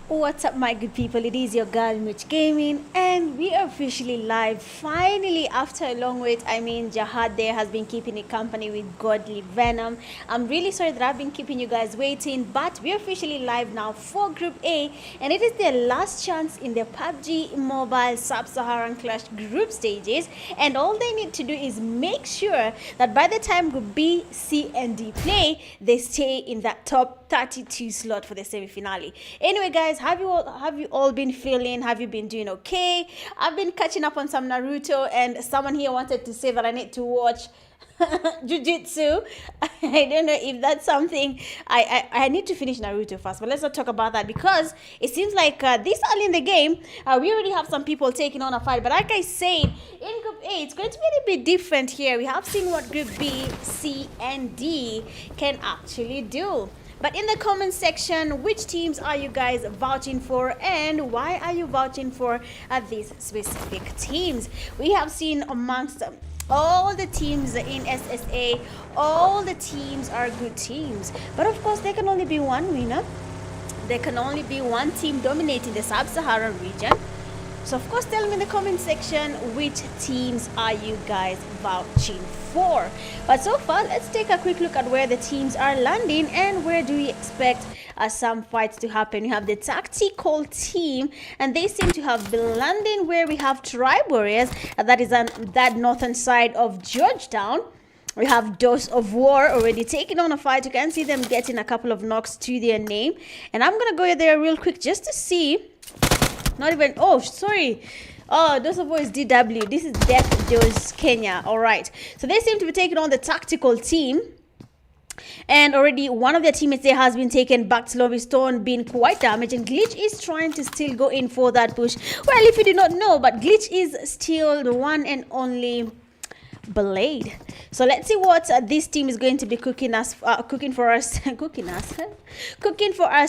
What's up, my good people? It is your girl Mitch Gaming, and we are officially live. Finally, after a long wait. Jahad there has been keeping me company with Godly Venom. I'm really sorry that I've been keeping you guys waiting, but we're officially live now for Group A, and it is their last chance in the Pubg Mobile Sub-Saharan Clash group stages. And all they need to do is make sure that by the time Group B, C, and D play, they stay in that top 32 slot for the semi-finale. Anyway, guys, have you all been feeling? Have you been doing okay? I've been catching up on some Naruto, and someone here wanted to say that I need to watch Jujutsu. I don't know if that's something. I need to finish Naruto first, but let's not talk about that because it seems like this early in the game, we already have some people taking on a fight. But like I said, in Group A, it's going to be a little bit different here. We have seen what Group B, C, and D can actually do. But in the comment section, which teams are you guys vouching for, and why are you vouching for these specific teams? We have seen amongst all the teams in SSA, all the teams are good teams. But of course, there can only be one winner. There can only be one team dominating the Sub-Saharan region. So of course, tell me in the comment section which teams are you guys vouching for. But so far, let's take a quick look at where the teams are landing and where do we expect some fights to happen. We have the tactical team, and they seem to have been landing where we have Tribe Warriors, that is on that northern side of Georgetown. We have Dose of War already taking on a fight. You can see them getting a couple of knocks to their name. And I'm going to go there real quick just to see. Not even, oh, sorry. Oh, Dose of War is DW. This is Death Dose Kenya. All right. So they seem to be taking on the tactical team. And already one of their teammates there has been taken back to Lobby Stone, being quite damaged. And Glitch is trying to still go in for that push. Well, if you did not know, but Glitch is still the one and only Blade. So let's see what this team is going to be cooking for us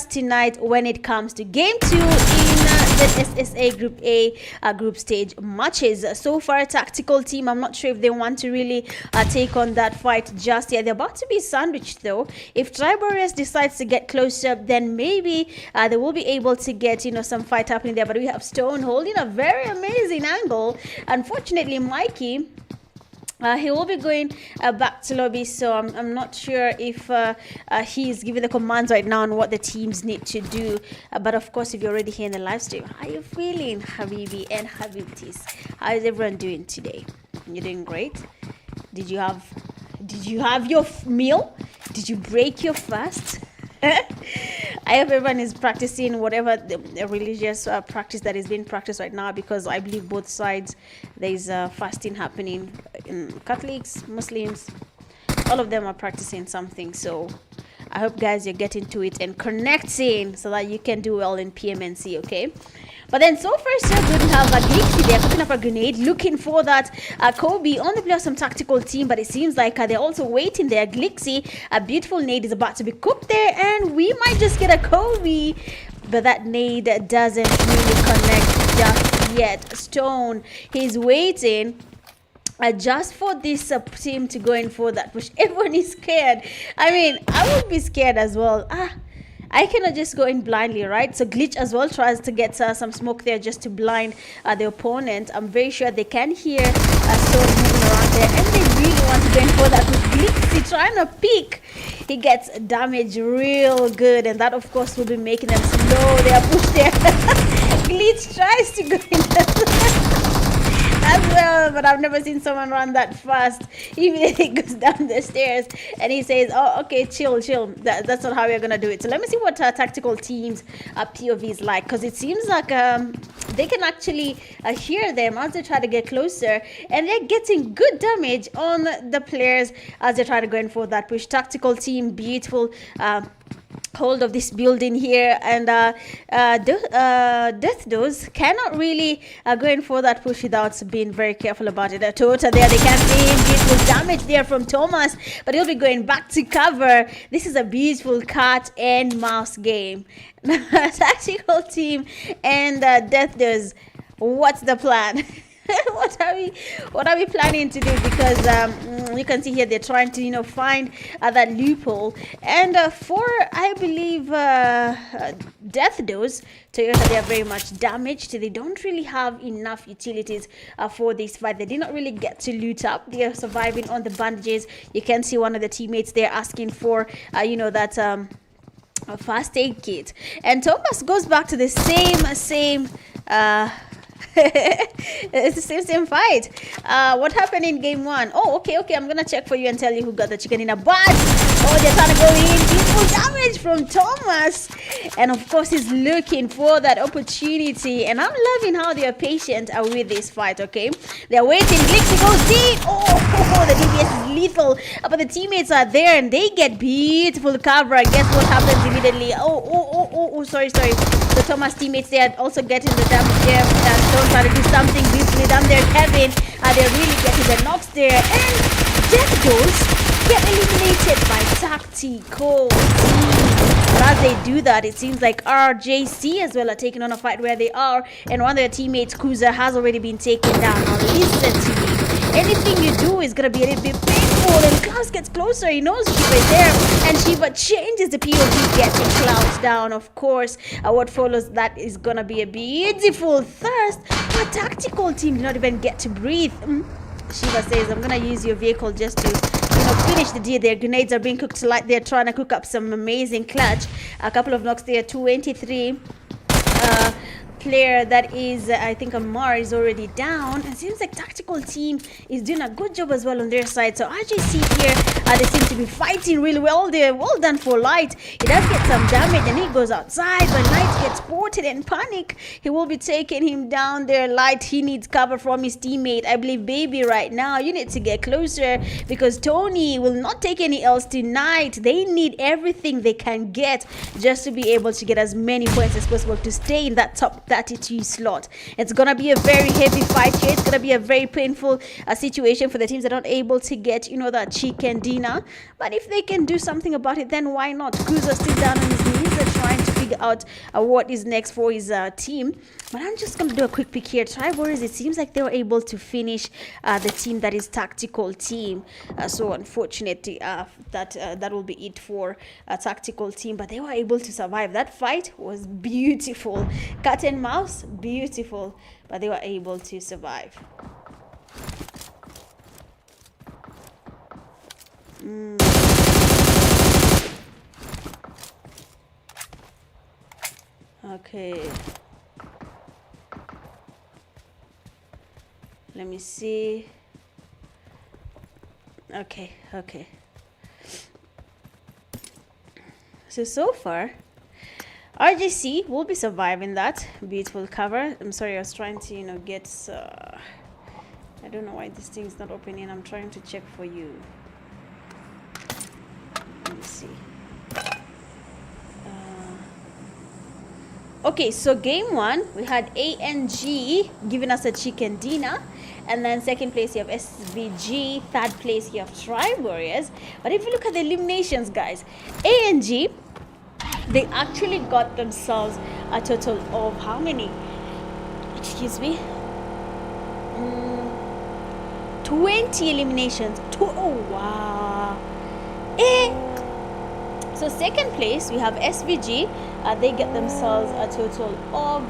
tonight when it comes to game 2 in the SSA Group A group stage matches. So far, tactical team, I'm not sure if they want to really take on that fight just yet. They're about to be sandwiched though. If Tribe Warriors decides to get closer, then maybe they will be able to get some fight happening there. But we have Stone holding a very amazing angle. Unfortunately, Mikey, he will be going back to lobby, so I'm not sure if he's giving the commands right now on what the teams need to do. But of course, if you're already here in the live stream, how are you feeling, Habibi and Habibtis? How is everyone doing today? You're doing great. Did you have your meal? Did you break your fast? I hope everyone is practicing whatever the religious practice that is being practiced right now, because I believe both sides there is fasting happening. In Catholics, Muslims, all of them are practicing something. So I hope, guys, you're getting to it and connecting so that you can do well in PMNC, okay? But then so far, so good. We have a Glixie there picking up a grenade, looking for that Kobe on the play of some tactical team, but it seems like they're also waiting there. Glixie, a beautiful nade is about to be cooked there, and we might just get a Kobe, but that nade doesn't really connect just yet. Stone, he's waiting just for this team to go in for that push. Everyone is scared. I mean, I would be scared as well. I cannot just go in blindly, right? So Glitch as well tries to get some smoke there just to blind the opponent. I'm very sure they can hear Stone moving around there, and they really want to go in for that with Glitch trying to peek. He gets damaged real good, and that of course will be making them slow their push there. Glitch tries to go in as well, but I've never seen someone run that fast. Immediately goes down the stairs and he says, oh, okay, chill. That's not how we're gonna do it. So let me see what tactical teams POV is like, because it seems like they can actually hear them as they try to get closer, and they're getting good damage on the players as they try to go in for that push. Tactical team, beautiful hold of this building here, and Death Dose cannot really go in for that push without being very careful about it. Tota there, they can't aim. Beautiful damage there from Thomas, but he'll be going back to cover. This is a beautiful cat and mouse game. Tactical team and Death Dose, what's the plan? what are we planning to do? Because you can see here they're trying to find that loophole. And for I believe death dose Toyota, they are very much damaged. They don't really have enough utilities for this fight. They did not really get to loot up. They are surviving on the bandages. You can see one of the teammates there asking for that a first aid kit, and Thomas goes back to the same it's the same fight. What happened in game one? Oh, okay, I'm gonna check for you and tell you who got the chicken in a bud. Oh, they're trying to go in. Beautiful damage from Thomas, and of course he's looking for that opportunity, and I'm loving how they are patient with this fight. Okay, they're waiting. Blixie goes deep. Oh, the DPS is lethal, but the teammates are there and they get beautiful cover. Guess what happens immediately? Oh, sorry. The Thomas teammates, they are also getting the damage there. Don't try to do something beautifully down there, Kevin. They're really getting the knocks there, and Death Goals get eliminated by Tactical Team. But as they do that, it seems like RJC as well are taking on a fight where they are, and one of their teammates, Kuza, has already been taken down. Now listen to me. Anything you do is gonna be a little bit painful, and Klaus gets closer. He knows Shiva is there, and Shiva changes the POV, getting Klaus down. Of course, what follows that is gonna be a beautiful thirst. But Tactical Team did not even get to breathe. Shiva says, "I'm gonna use your vehicle just to finish the deal." Their grenades are being cooked like they're trying to cook up some amazing clutch. A couple of knocks there. 23 player that is I think Amar is already down. It seems like Tactical Team is doing a good job as well on their side. So RJC here, they seem to be fighting really well there. Well done for Light. He does get some damage and he goes outside, but Light gets spotted and panic. He will be taking him down there. Light, he needs cover from his teammate. I believe Baby right now, you need to get closer, because Tony will not take any else tonight. They need everything they can get just to be able to get as many points as possible to stay in that top 32 slot. It's gonna be a very heavy fight here. It's gonna be a very painful situation for the teams that aren't able to get that chicken dinner. But if they can do something about it, then why not? Kuza still down on his knees. They're trying to figure out what is next for his team. But I'm just gonna do a quick pick here. Tribe Warriors, it seems like they were able to finish the team that is Tactical Team. So unfortunately, that will be it for Tactical Team. But they were able to survive. That fight was beautiful. Cat and mouse, beautiful. But they were able to survive. Okay. Let me see. Okay. So far, RGC will be surviving that beautiful cover. I'm sorry, I was trying to get. I don't know why this thing is not opening. I'm trying to check for you. Let me see. Okay, so game one, we had ANG giving us a chicken dinner. And then second place, you have SVG. Third place, you have Tribe Warriors. But if you look at the eliminations, guys, ANG, they actually got themselves a total of how many? Excuse me. 20 eliminations. Oh, wow. So second place, we have SVG. They get themselves a total of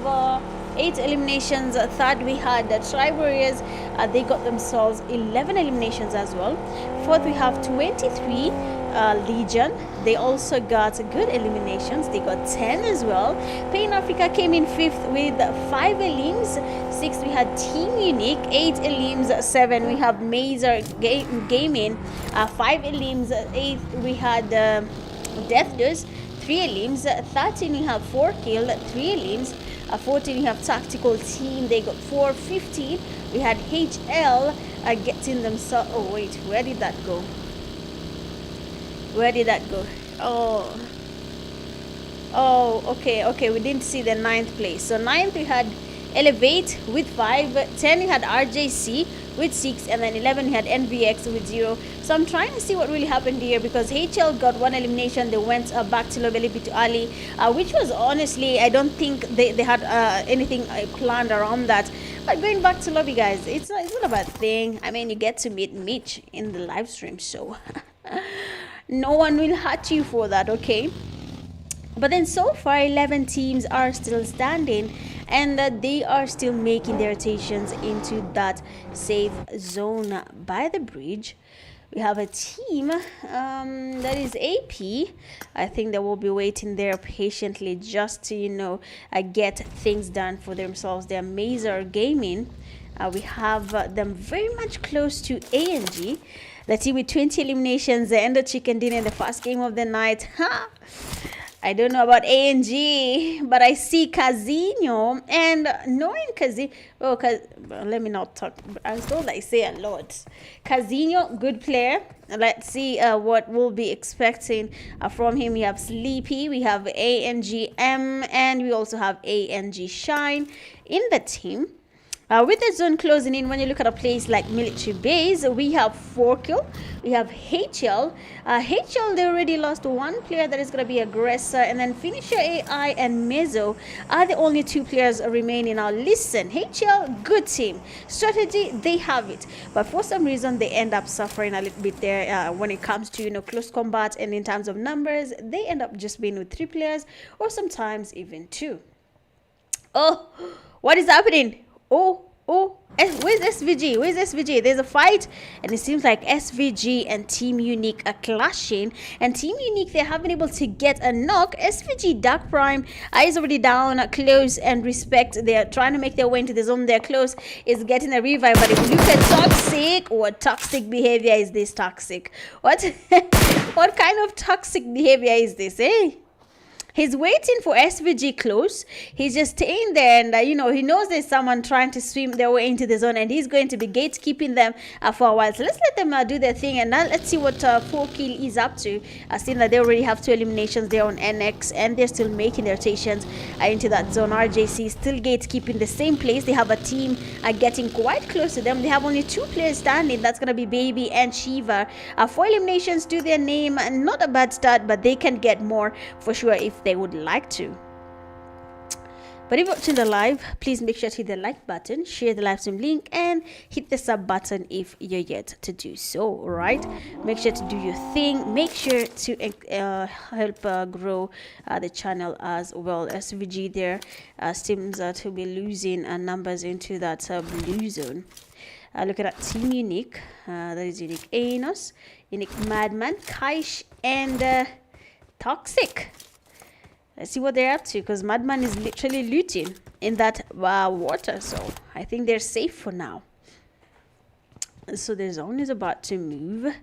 8 eliminations. Third, we had the Tribe Warriors. They got themselves 11 eliminations as well. Fourth, we have 23 Legion. They also got good eliminations. They got 10 as well. Pain Africa came in 5th with 5 elims. 6th, we had Team Unique. 8 elims. 7, we have Mazer Gaming. 5 elims. 8th, we had Death Dose. 3 elims. 13, we have 4 kill. 3 elims. 14, we have Tactical Team. They got 4. 15, we had HL getting themselves. Oh wait, where did that go? Oh, okay, we didn't see the 9th place. So 9th, we had Elevate with 5. 10, we had RJC with 6, and then 11 we had NVX with 0. So I'm trying to see what really happened here, because HL got 1 elimination. They went back to lobby a little bit too early, which was honestly, I don't think they had anything planned around that. But going back to lobby, guys, it's not a bad thing. I mean, you get to meet Mitch in the live stream, so no one will hurt you for that, okay? But then so far 11 teams are still standing, and they are still making their rotations into that safe zone by the bridge. We have a team that is AP. I think they will be waiting there patiently just to, you know, get things done for themselves. They're Mazer Gaming. We have them very much close to ANG, the team with 20 eliminations. They ended chicken dinner in the first game of the night. I don't know about ANG, but I see Casino, and knowing Casino, let me not talk. I don't like say a lot. Casino, good player. Let's see what we'll be expecting from him. We have Sleepy, we have ANGM, and we also have ANG Shine in the team. With the zone closing in, when you look at a place like Military Base, we have Forkill, we have HL. HL, they already lost 1 player that is going to be Aggressor, and then Finisher AI and Mezzo are the only 2 players remaining. Now listen, HL, good team. Strategy, they have it. But for some reason, they end up suffering a little bit there when it comes to, you know, close combat, and in terms of numbers, they end up just being with 3 players, or sometimes even 2. Oh, what is happening? Oh, where's SVG? Where's SVG? There's a fight, and it seems like SVG and Team Unique are clashing. And Team Unique, they haven't been able to get a knock. SVG Dark Prime is already down close, and Respect, they are trying to make their way into the zone. They're close, is getting a revive. But if you look at Toxic, what toxic behavior is this? Toxic? What? What kind of toxic behavior is this, eh? He's waiting for SVG close. He's just staying there, and you know, he knows there's someone trying to swim their way into the zone, and he's going to be gatekeeping them for a while. So let's let them do their thing, and now let's see what 4Kill is up to. Seeing that they already have 2 eliminations there on NX, and they're still making their rotations into that zone. RJC still gatekeeping the same place. They have a team getting quite close to them. They have only 2 players standing. That's gonna be Baby and Shiva. 4 eliminations to their name, and not a bad start, but they can get more for sure if they would like to. But if you're watching the live, please make sure to hit the like button, share the live stream link, and hit the sub button if you're yet to do so. All right, make sure to do your thing. Make sure to help grow the channel as well. SVG there seems to be losing numbers into that blue zone. Look at that Team Unique. That is Unique Anos, Unique Madman, Kaish, and Toxic. Let's see what they're up to, because Madman is literally looting in that water, so I think they're safe for now. So the zone is about to move.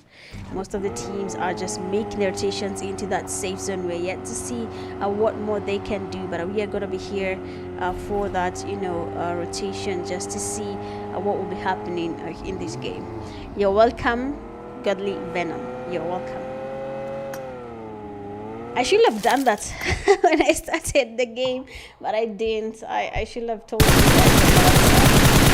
Most of the teams are just making their rotations into that safe zone. We're yet to see what more they can do, but we are going to be here for that, you know, rotation, just to see what will be happening in this game. You're welcome, Godly Venom. You're welcome. I should have done that when I started the game, but I didn't. I should have told you guys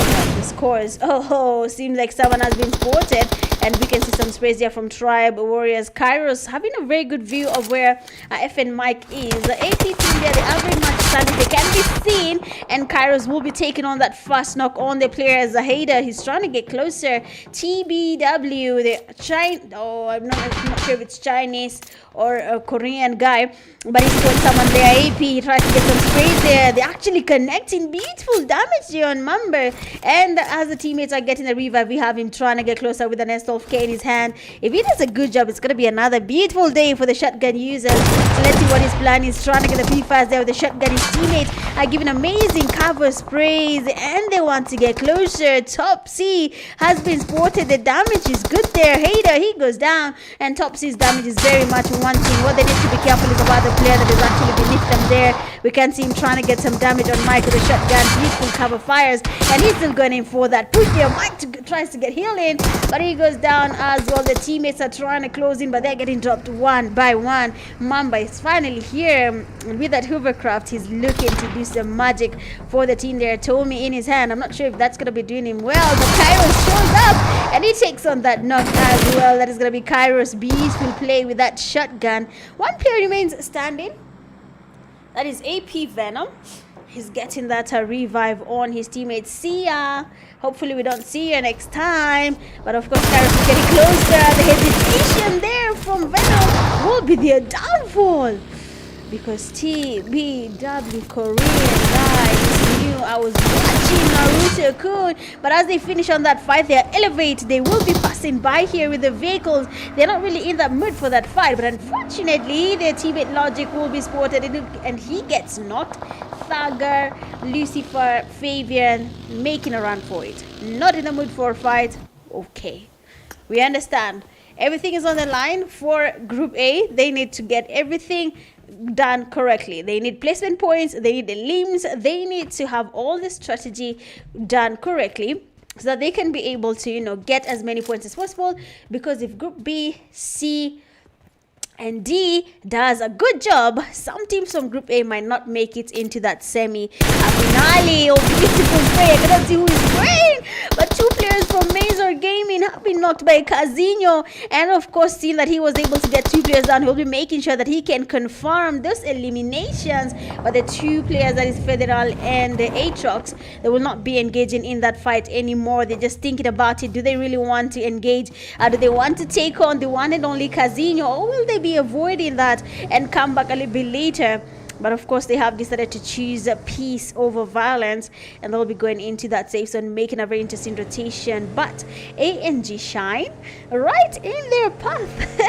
about the scores. Oh, seems like someone has been spotted, and we can see some sprays here from Tribe Warriors. Kairos having a very good view of where FN Mike is. The AP team there, the average match standing, they can be seen, and Kairos will be taking on that first knock on the player as a hater. He's trying to get closer. TBW, the Chinese, I'm not sure if it's Chinese or a Korean guy, but he's got someone there. AP, he tried to get some sprays there. They're actually connecting. Beautiful damage here on Mumber, and as the teammates are getting the revive, we have him trying to get closer with an S12K in his hand. If he does a good job, it's going to be another beautiful day for the shotgun users. So let's see what his plan is. Trying to get the P5s there with the shotgun. His teammates are giving amazing cover sprays, and they want to get closer. Top C has been spotted. The damage is good there. Hater, he goes down, and Top C's damage is very much wanting. What they need to be careful is about the player that is actually beneath them there. We can see him trying to get some damage on Mike with the shotgun. Beautiful cover fires, and he's still going in for that push there. Mike tries to get healing, but he goes down as well. The teammates are trying to close in, but they're getting dropped one by one. Mamba is finally here with that hovercraft. He's looking to do some magic for the team there. Tomi in his hand. I'm not sure if that's going to be doing him well, but Kairos shows up and he takes on that knock as well. That is going to be Kairos. Beautiful play with that shotgun. One player remains standing. That is AP Venom. He's getting that revive on his teammates. See ya. Hopefully we don't see you next time. But of course, Kairos is getting closer. The hesitation there from Venom will be their downfall. Because TBW Korean guys knew I was watching Naruto-kun. But as they finish on that fight, they elevate. They will be passing by here with the vehicles. They're not really in that mood for that fight. But unfortunately, their teammate Logic will be spotted. And he gets knocked. Thugger, Lucifer, Fabian making a run for it. Not in the mood for a fight. Okay. We understand. Everything is on the line for Group A. They need to get everything done correctly. They need placement points, they need the limbs, they need to have all the strategy done correctly so that they can be able to, get as many points as possible. Because if Group B, C, and D does a good job, some teams from Group A might not make it into that semi-finale. Oh, beautiful play. I cannot see who is playing, but two players from Mazor Gaming have been knocked by Casino. And of course, seeing that he was able to get two players down, he'll be making sure that he can confirm those eliminations. But the two players, that is Federal and Aatrox, they will not be engaging in that fight anymore. They're just thinking about it. Do they really want to engage? Do they want to take on the one and only Casino, or will they be avoiding that and come back a little bit later? But of course, they have decided to choose peace over violence, and they'll be going into that safe zone, making a very interesting rotation. But ANG Shine right in their path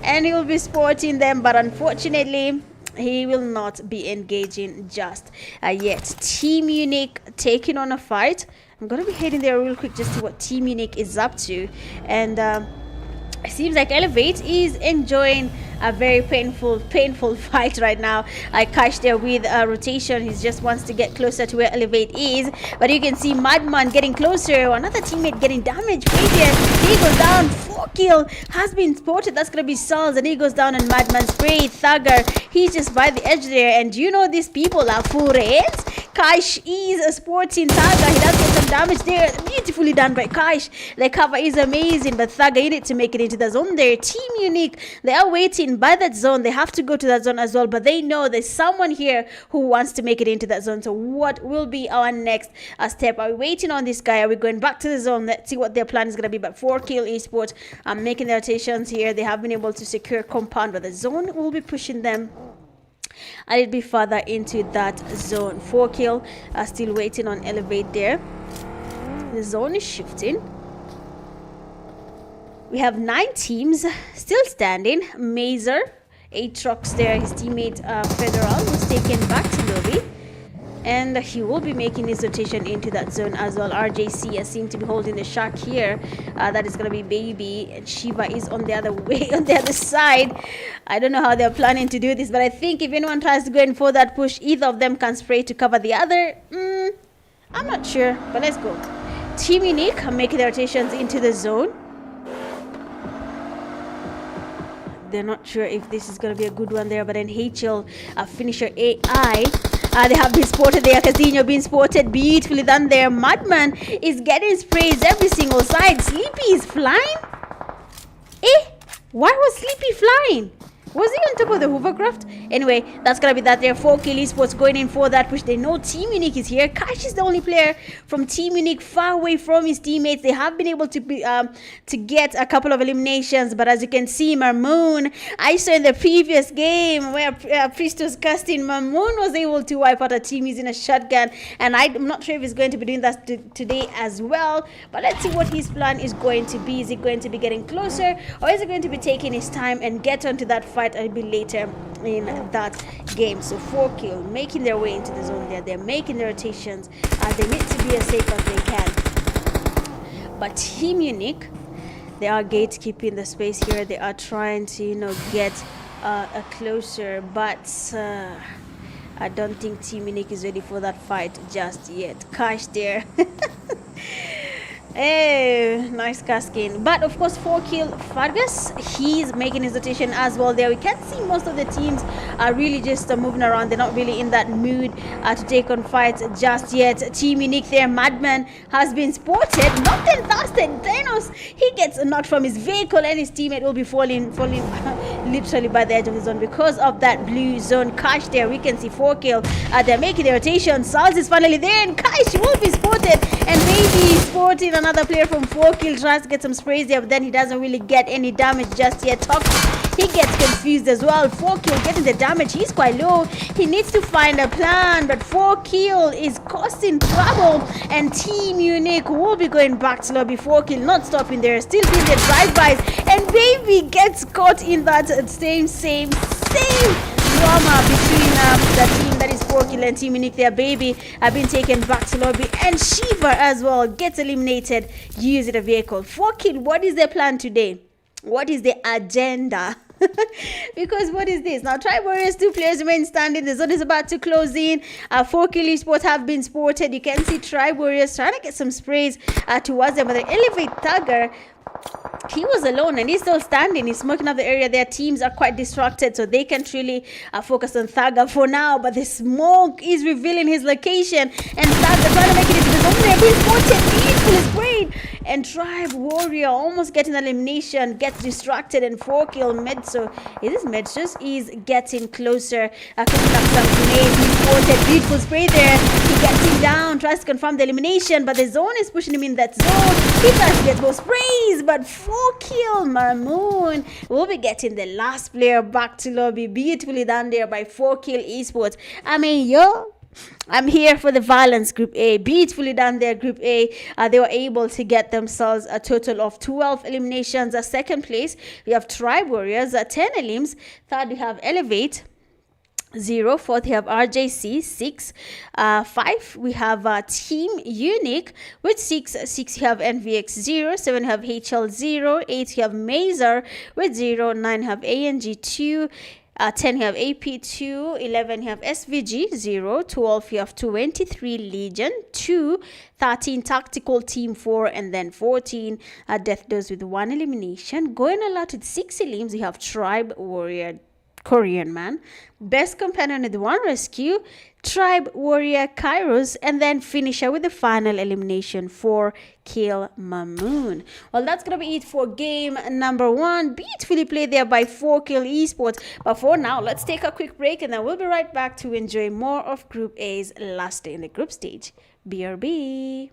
and he will be sporting them, but unfortunately he will not be engaging just yet. Team Unique taking on a fight. I'm gonna be heading there real quick just to see what Team Unique is up to. And it seems like Elevate is enjoying a very painful fight right now. I Cash there with a rotation. He just wants to get closer to where Elevate is. But you can see Madman getting closer. Another teammate getting damaged. Fabian, he goes down. 4 kill has been spotted. That's going to be Salz. And he goes down on Madman spray. Thugger, he's just by the edge there. And you know these people are friends. Kaish is sporting Thugger. He does get some damage there. Beautifully done by Kaish. The cover is amazing. But Thugger, you need to make it into the zone there. Team Unique, they are waiting by that zone. They have to go to that zone as well, but they know there's someone here who wants to make it into that zone. So what will be our next step? Are we waiting on this guy? Are we going back to the zone? Let's see what their plan is going to be. But 4 kill esports making their rotations here. They have been able to secure compound, but the zone will be pushing them a little bit further into that zone. 4 kill, still waiting on Elevate there. The zone is shifting. We have 9 teams still standing. Mazor, Aatrox there, his teammate Federal was taken back to lobby. And he will be making his rotation into that zone as well. RJC seems to be holding the shark here. That is going to be Baby. And Shiva is on the other way, on the other side. I don't know how they're planning to do this, but I think if anyone tries to go in for that push, either of them can spray to cover the other. I'm not sure, but let's go. Team Unique are making their rotations into the zone. They're not sure if this is going to be a good one there, but then HL finisher AI, they have been spotted there. Casino being spotted, beautifully done there. Madman is getting sprays every single side. Sleepy is flying. Why was Sleepy flying? Was he on top of the hovercraft? Anyway, that's gonna be that there. 4 kill esports going in for that push. They know Team Unique is here. Kash is the only player from Team Unique far away from his teammates. They have been able to get a couple of eliminations, but as you can see, Marmoon, I saw in the previous game where Priest was casting, Marmoon was able to wipe out a team using a shotgun, and I'm not sure if he's going to be doing that today as well. But let's see what his plan is going to be. Is he going to be getting closer, or is he going to be taking his time and get onto that fight a bit later in that game? So 4 kill, making their way into the zone there. They're making their rotations. They need to be as safe as they can. But Team Unique, they are gatekeeping the space here. They are trying to, get a closer, but I don't think Team Unique is ready for that fight just yet. Cash there. Hey, nice casking. But of course, 4-kill Fergus, he's making his rotation as well there. We can see most of the teams are really just moving around. They're not really in that mood to take on fights just yet. Team Unique there, Madman has been spotted. Knocked and dusted. Thanos, he gets knocked from his vehicle and his teammate will be falling literally by the edge of the zone because of that blue zone. Kash there, we can see 4-kill. They're making their rotation. Salz is finally there and Kash will be spotted and maybe spotting another player from 4-kill, tries to get some sprays there, but then he doesn't really get any damage just yet. Toxic, he gets confused as well. 4-kill getting the damage, he's quite low. He needs to find a plan, but 4-kill is causing trouble, and Team Unique will be going back to lobby. 4-kill not stopping there, still doing the drive-bys, and baby gets caught in that same drama between the team that is 4-kill and Team Unique. Their baby have been taken back to lobby, and Shiva as well gets eliminated using a vehicle. 4-kill, what is their plan today? What is the agenda? Because what is this now? Tribe Warriors, 2 players remain standing. The zone is about to close in. 4-kill esports have been spotted. You can see Tribe Warriors trying to get some sprays towards them, but the elevate Thugger, he was alone and he's still standing. He's smoking up the area. Their teams are quite distracted, so they can't really focus on Thugger for now. But the smoke is revealing his location, and Thugger trying to make it into the zone. They're being spotted. Beautiful is great. And Tribe Warrior almost getting an elimination, gets distracted, and 4-kill Medso. Is this Medsos? Is getting closer. Cooking up some grenades. He's spotted. Beautiful spray there. He gets him down, tries to confirm the elimination, but the zone is pushing him in that zone. He tries to get more sprays, but 4-kill Mamoon will be getting the last player back to lobby. Beautifully done there by 4-kill esports. I mean, I'm here for the violence. Group A, beautifully done there. Group A, they were able to get themselves a total of 12 eliminations. Second place, we have Tribe Warriors, 10 elims. Third, we have Elevate, 0. Fourth, we have RJC, 6. 5, we have Team Unique with 6. 6, we have NVX, 0. 7, we have HL, 0. 8, we have Mazer with 0. 9, we have ANG, 2. 10, you have AP2. 11, you have SVG, 0. 12, you have 23 Legion, 2. 13, Tactical Team, 4. And then 14, Death Does with 1 elimination. Going a lot with 6 elims, you have Tribe Warrior, Korean man. Best companion with 1 rescue, Tribe Warrior Kairos, and then finisher with the final elimination for Kill Mamoon. Well, that's gonna be it for game number 1. Beautifully played there by 4-kill esports. But for now, let's take a quick break and then we'll be right back to enjoy more of Group A's last day in the group stage. BRB.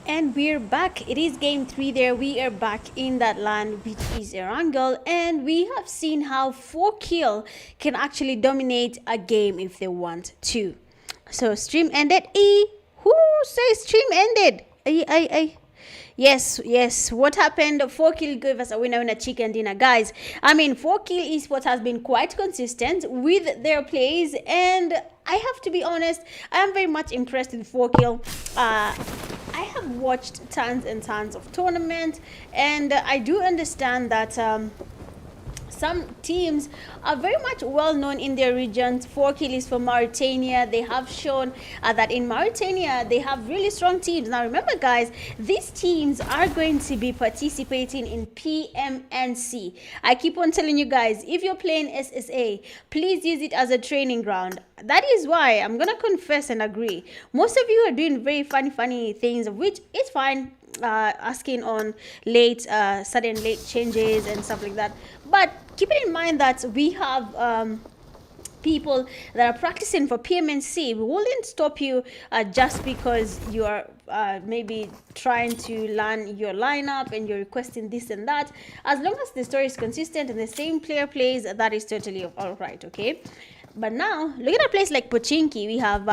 And we're back. It is game 3 there. We are back in that land, which is Erangel. And we have seen how 4 kill can actually dominate a game if they want to. So stream ended. Who says stream ended? Yes. What happened? 4 kill gave us a winner chicken dinner, guys. I mean, 4 kill esports has been quite consistent with their plays, and I have to be honest, I am very much impressed with 4 kill. I have watched tons and tons of tournaments, and I do understand that some teams are very much well known in their regions. 4 kill is from Mauritania. They have shown that in Mauritania they have really strong teams. Now remember, guys, these teams are going to be participating in PMNC. I keep on telling you guys, if you're playing SSA, please use it as a training ground. That is why I'm gonna confess and agree, most of you are doing very funny things, which is fine, asking on sudden late changes and stuff like that, but keep it in mind that we have people that are practicing for PMNC. We wouldn't stop you just because you are maybe trying to learn your lineup and you're requesting this and that. As long as the story is consistent and the same player plays, that is totally all right, okay? But now, look at a place like Pochinki. We have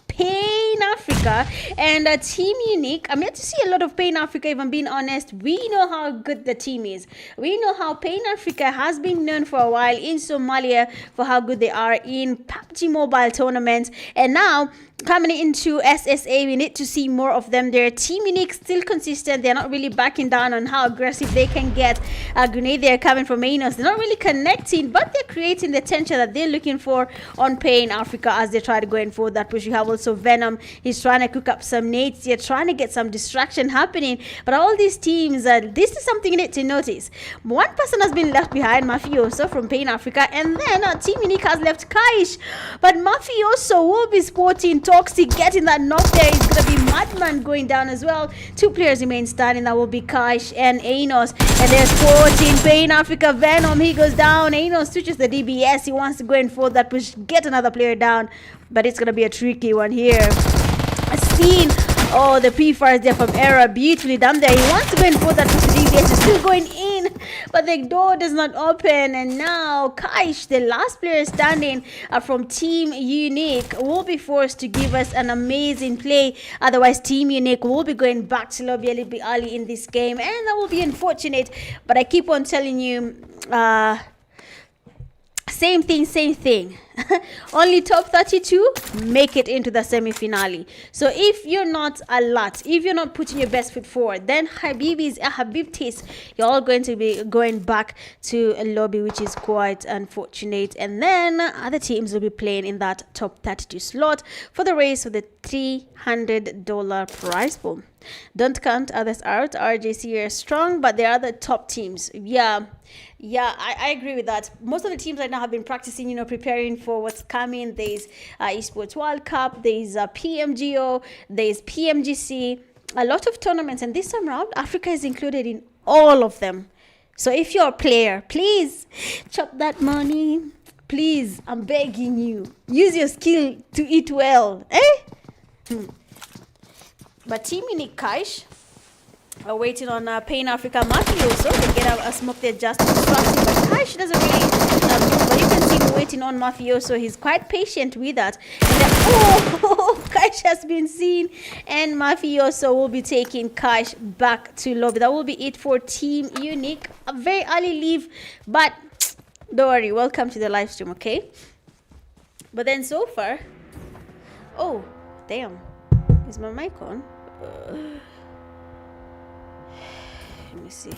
Pain Africa and Team Unique. I'm yet to see a lot of Pain Africa, if I'm being honest. We know how good the team is. We know how Pain Africa has been known for a while in Somalia for how good they are in PUBG Mobile tournaments. And now, coming into SSA, we need to see more of them. Their Team Unique still consistent. They're not really backing down on how aggressive they can get. A grenade there coming from Enos. They're not really connecting, but they're creating the tension that they're looking for on Pain Africa as they try to go in for that push. You have also Venom. He's trying to cook up some nades. They're trying to get some distraction happening. But all these teams, this is something you need to notice. One person has been left behind, Mafioso from Pain Africa, and then Team Unique has left Kaish. But Mafioso will be sporting Toxic, getting that knock there. Is going to be Madman going down as well. 2 players remain standing. That will be Kaish and Anos. And they're sporting Pain Africa. Venom, he goes down. Anos switches the DBS. He wants to go in for that push, get another player down. But it's going to be a tricky one here. A scene. Oh, the P-fires there from Era. Beautifully done there. He wants to go in for that push. The DBS is still going in, but the door does not open. And now Kaish, the last player standing from Team Unique, will be forced to give us an amazing play. Otherwise, Team Unique will be going back to lobby a little bit early in this game, and that will be unfortunate. But I keep on telling you, same thing. Only top 32 make it into the semi-finale. So if you're not alert, if you're not putting your best foot forward, then Habibtis, you're all going to be going back to a lobby, which is quite unfortunate. And then other teams will be playing in that top 32 slot for the race for the $300 prize pool. Don't count others out. RJC are strong, but they are the top teams. Yeah, I agree with that. Most of the teams right now have been practicing, preparing for what's coming. There's Esports World Cup, there's PMGO, there's PMGC, a lot of tournaments. And this time around, Africa is included in all of them. So if you're a player, please chop that money. Please, I'm begging you. Use your skill to eat well. But Team Unique Kaish are waiting on Pain Africa Mafioso. They get a smoke there just distracting, but Kaish doesn't really move. But you can see him waiting on Mafioso. He's quite patient with that. And then, Kaish has been seen, and Mafioso will be taking Kaish back to lobby. That will be it for Team Unique. A very early leave, but don't worry. Welcome to the live stream, okay? But then so far, oh damn, is my mic on? Let me see.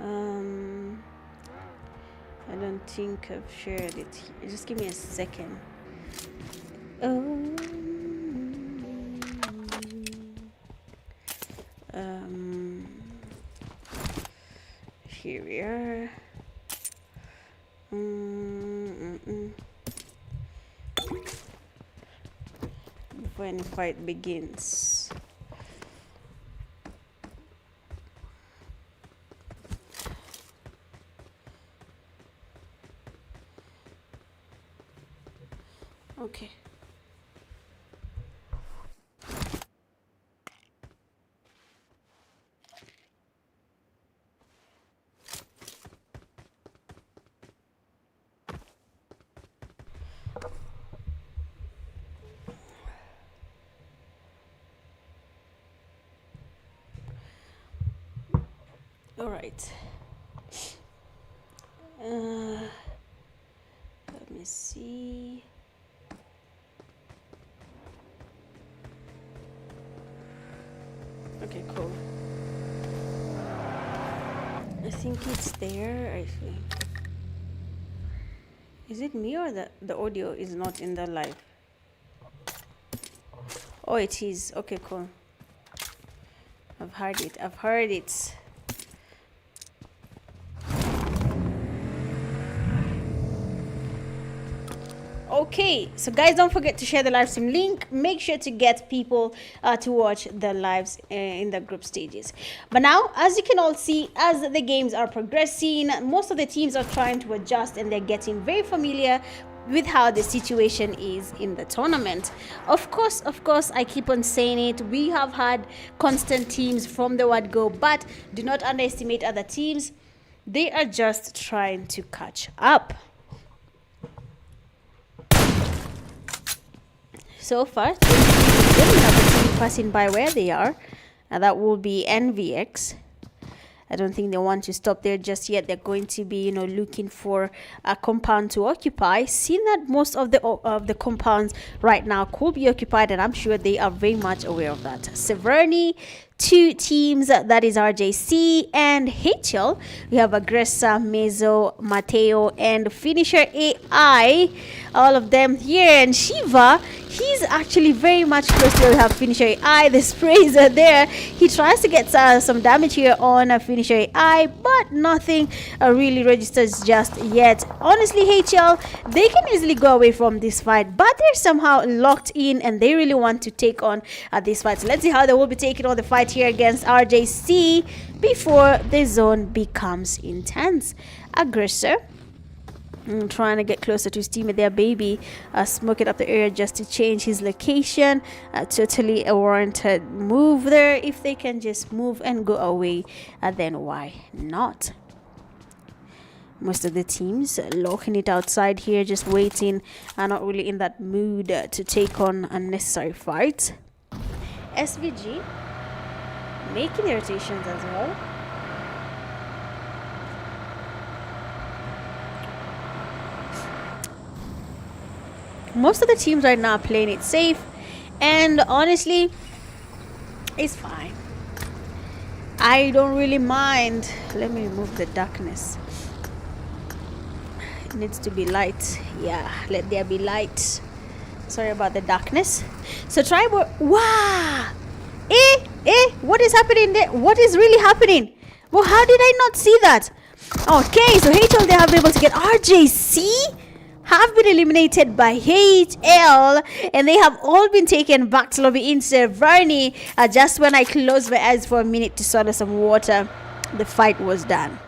I don't think I've shared it. Just give me a second. Here we are. Before any fight begins. All right. Let me see. Okay, cool. I think it's there. I think. Is it me or the audio is not in the live? Oh, it is. Okay, cool. I've heard it. I've heard it. Okay, so guys, don't forget to share the live stream link. Make sure to get people to watch the lives in the group stages. But now, as you can all see, as the games are progressing, most of the teams are trying to adjust and they're getting very familiar with how the situation is in the tournament. Of course, I keep on saying it. We have had constant teams from the word go, but do not underestimate other teams. They are just trying to catch up. So far, we have a team passing by where they are, and that will be NVX. I don't think they want to stop there just yet. They're going to be, looking for a compound to occupy. Seeing that most of the compounds right now could be occupied, and I'm sure they are very much aware of that. Severny, two teams, that is RJC and HL. We have Aggressor, Meso, Mateo, and Finisher AI. All of them here. And Shiva, he's actually very much close to have Finisher AI. The sprays are there. He tries to get some damage here on Finisher AI, but nothing really registers just yet. Honestly, HL, they can easily go away from this fight, but they're somehow locked in and they really want to take on this fight. So let's see how they will be taking on the fight here against RJC before the zone becomes intense. Aggressor trying to get closer to his teammate there, baby, smoking up the area just to change his location. Totally a warranted move there. If they can just move and go away, then why not? Most of the teams locking it outside here, just waiting, not really in that mood to take on unnecessary fights. SVG making the rotations as well. Most of the teams right now are playing it safe, and honestly, it's fine. I don't really mind. Let me remove the darkness. It needs to be light. Yeah, let there be light. Sorry about the darkness. So tribal. Wow. What is happening there? What is really happening? Well, how did I not see that? Okay, so HL, they have been able to get RJC. Have been eliminated by HL, and they have all been taken back to lobby in Severny. Just when I closed my eyes for a minute to swallow some water, the fight was done.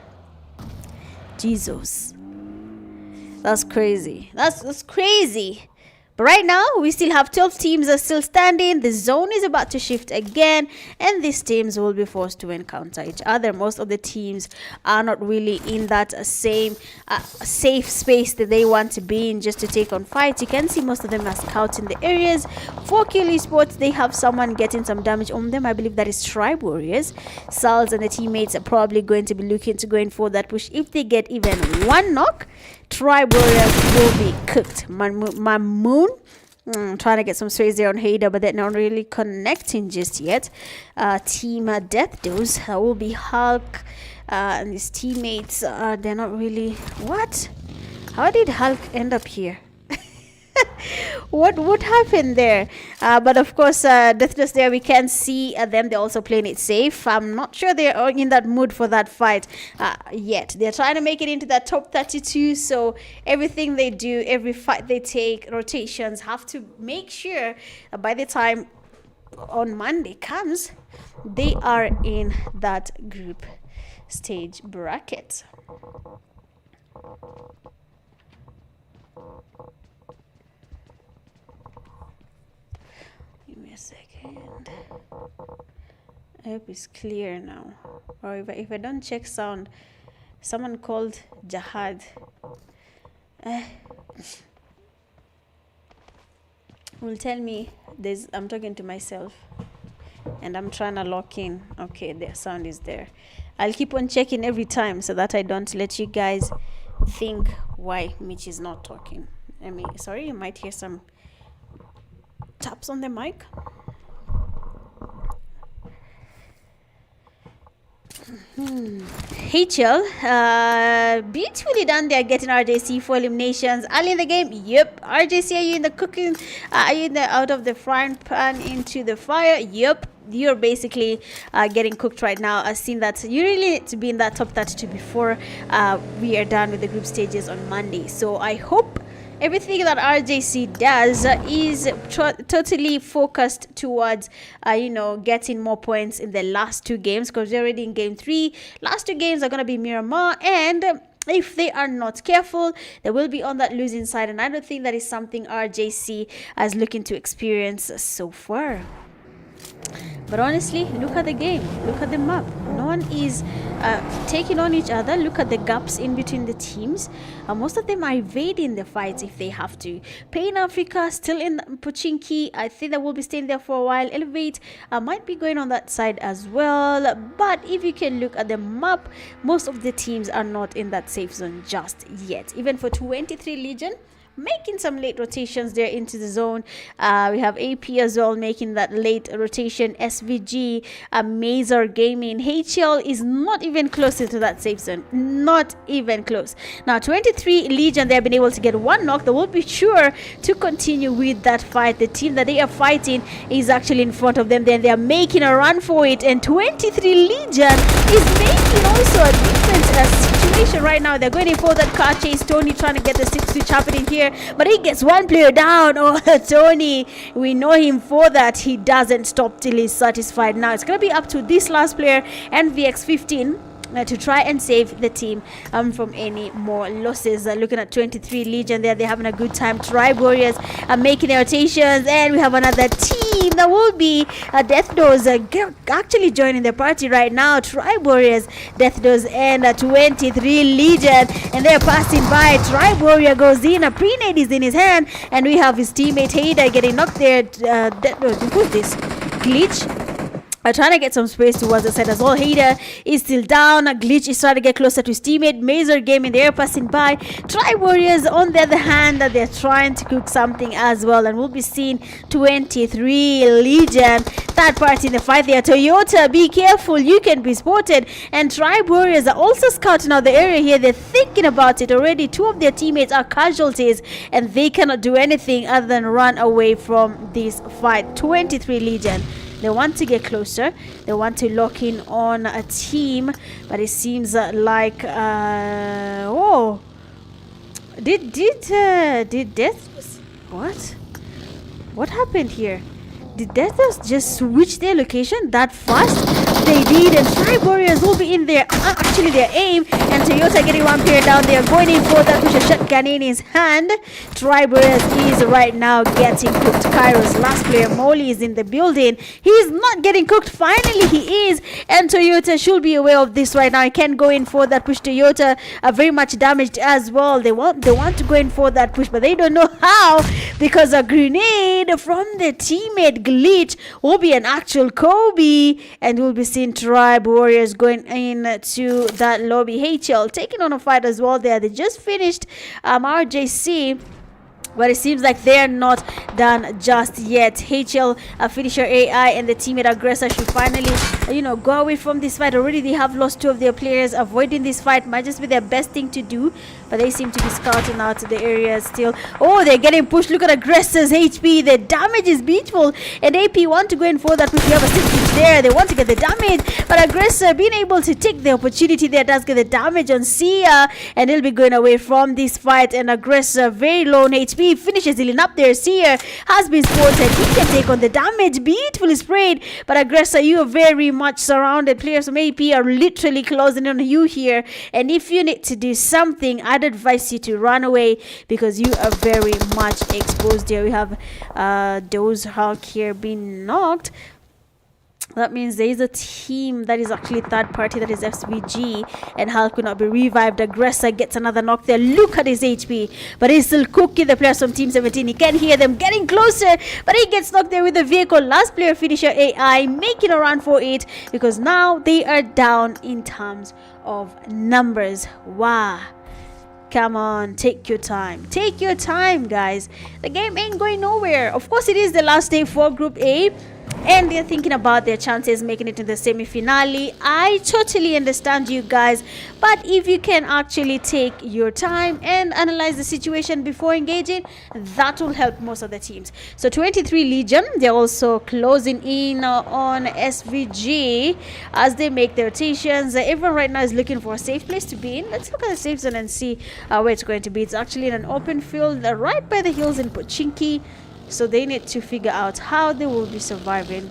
Jesus, that's crazy. That's crazy. But right now, we still have 12 teams are still standing. The zone is about to shift again, and these teams will be forced to encounter each other. Most of the teams are not really in that same safe space that they want to be in just to take on fights. You can see most of them are scouting the areas. For Kill Esports, they have someone getting some damage on them. I believe that is Tribe Warriors. Salz and the teammates are probably going to be looking to go in for that push. If they get even one knock, Tribe Warriors will be cooked. Mamoon trying to get some sprays there on Hader, but they're not really connecting just yet. Team Death Dose will be Hulk and his teammates. They're not really. What? How did Hulk end up here? What happened there? But of course, Death Dose there, we can see them. They're also playing it safe. I'm not sure they're in that mood for that fight yet. They're trying to make it into that top 32. So everything they do, every fight they take, rotations, have to make sure that by the time on Monday comes, they are in that group stage bracket. Give me a second. I hope it's clear now. Or if I don't check sound, someone called Jahad. Will tell me I'm talking to myself and I'm trying to lock in. Okay, the sound is there. I'll keep on checking every time so that I don't let you guys think why Mitch is not talking. Sorry, you might hear some taps on the mic. HL, beautifully done there, getting RJC for eliminations early in the game. Yep, RJC, are you in the cooking? Are you in the out of the frying pan into the fire? Yep, you're basically getting cooked right now. I've seen that you really need to be in that top 32 before we are done with the group stages on Monday. So I hope everything that RJC does is totally focused towards, getting more points in the last two games, because they're already in game 3. Last two games are going to be Miramar, and if they are not careful, they will be on that losing side. And I don't think that is something RJC is looking to experience so far. But honestly, look at the game, look at the map. No one is taking on each other. Look at the gaps in between the teams. Most of them are evading the fights if they have to. Pain Africa still in Pochinki. I think they will be staying there for a while. Elevate might be going on that side as well. But if you can look at the map, most of the teams are not in that safe zone just yet. Even for 23 Legion, making some late rotations there into the zone. We have AP as well making that late rotation. SVG, Mazer Gaming. HL is not even closer to that safe zone. Not even close. Now 23 Legion, they have been able to get one knock. They will be sure to continue with that fight. The team that they are fighting is actually in front of them. Then they are making a run for it. And 23 Legion is making also a different situation right now. They're going in for that car chase. Tony trying to get the 6 switch happening here, but he gets one player down. Oh, Tony, we know him for that. He doesn't stop till he's satisfied. Now it's going to be up to this last player, NVX15, to try and save the team from any more losses. Looking at 23 Legion there, they're having a good time. Tribe Warriors are making their rotations, and we have another team that will be Death Doors actually joining the party right now. Tribe Warriors, Death Doors, and 23 Legion, and they're passing by. Tribe Warrior goes in, a pre-nade is in his hand, and we have his teammate Hader getting knocked there. Who's this? Glitch trying to get some space towards the side as well. Hader is still down. Glitch is trying to get closer to his teammate. Mazer Game in the air passing by. Tribe Warriors on the other hand, they're trying to cook something as well, and we'll be seeing 23 Legion third party in the fight there. Toyota, be careful, you can be spotted. And Tribe Warriors are also scouting out the area here. They're thinking about it already. Two of their teammates are casualties, and they cannot do anything other than run away from this fight. 23 Legion, they want to get closer. They want to lock in on a team, but it seems like did Death? What happened here? Did Death just switch their location that fast? They did, and Tribe Warriors will be in there. Actually, their aim, and Toyota getting one player down. They are going in for that with a shotgun in his hand. Tribe Warriors is right now getting cooked. Kairos, last player, Molly is in the building. He is not getting cooked. Finally, he is, and Toyota should be aware of this right now. He can go in for that push. Toyota are very much damaged as well. They want to go in for that push, but they don't know how, because a grenade from the teammate Glitch will be an actual Kobe, and we'll be seeing Tribe Warriors going in to that lobby. HL taking on a fight as well there. They just finished RJC, but it seems like they're not done just yet. HL, finisher AI, and the teammate Aggressor should finally, go away from this fight. Already they have lost 2 of their players. Avoiding this fight might just be their best thing to do, but they seem to be scouting out the area still. Oh, they're getting pushed. Look at Aggressor's HP. The damage is beautiful, and AP want to go in for that push. We have a 6 there. They want to get the damage, but Aggressor being able to take the opportunity there does get the damage on Sia, and he'll be going away from this fight. And Aggressor very low on HP. Finishes healing up there. Seer has been spotted. He can take on the damage. Beautifully sprayed, but Aggressor, you are very much surrounded. Players from AP are literally closing on you here, and if you need to do something, I'd advise you to run away, because you are very much exposed here. We have Doze Hulk here being knocked. That means there is a team that is actually third party, that is FBG, and Hal could not be revived. Aggressor gets another knock there. Look at his HP, but he's still cooking the players from Team 17. He can hear them getting closer, but he gets knocked there with the vehicle. Last player finisher AI making a run for it, because now they are down in terms of numbers. Wow. Come on, take your time. Take your time, guys. The game ain't going nowhere. Of course, it is the last day for Group A, and they're thinking about their chances making it to the semi-finale. I totally understand you guys, but if you can actually take your time and analyze the situation before engaging, that will help most of the teams. So 23 Legion, they're also closing in on SVG as they make their rotations. Everyone right now is looking for a safe place to be in. Let's look at the safe zone and see where it's going to be. It's actually in an open field right by the hills in Pochinki. So they need to figure out how they will be surviving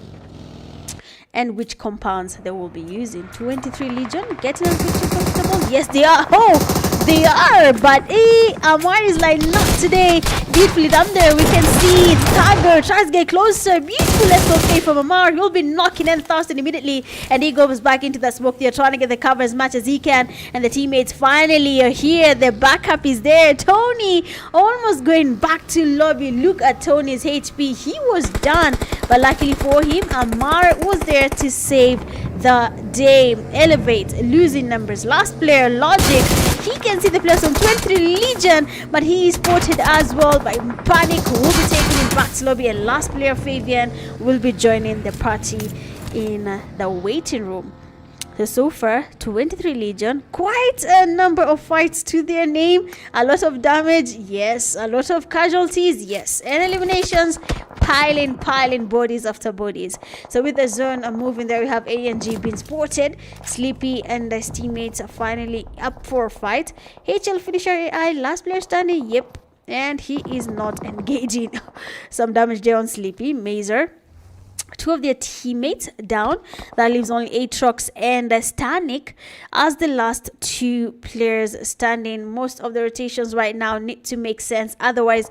and which compounds they will be using. 23 Legion getting a bit too comfortable. Yes, they are. Oh, they are. But Amar is like, not today. Beautifully done there. We can see Tiger tries to get closer. Beautiful let's go from Amar. He'll be knocking in Thurston immediately, and he goes back into the smoke. They're trying to get the cover as much as he can, and the teammates finally are here. The backup is there. Tony almost going back to lobby. Look at Tony's HP. He was done, but luckily for him, Amar was there to save the day. Elevate, losing numbers. Last player, Logic. He can see the players from 23 Legion, but he is spotted as well by Panic, who will be taking him back to lobby, and last player, Fabian, will be joining the party in the waiting room. So far, 23 Legion, quite a number of fights to their name, a lot of damage, yes, a lot of casualties, yes, and eliminations, piling bodies after bodies. So with the zone moving there, we have ANG being spotted. Sleepy and his teammates are finally up for a fight. HL finisher AI, last player standing, yep, and he is not engaging. Some damage there on Sleepy. Mazer, two of their teammates down. That leaves only Aatrox and Stanik as the last two players standing. Most of the rotations right now need to make sense, otherwise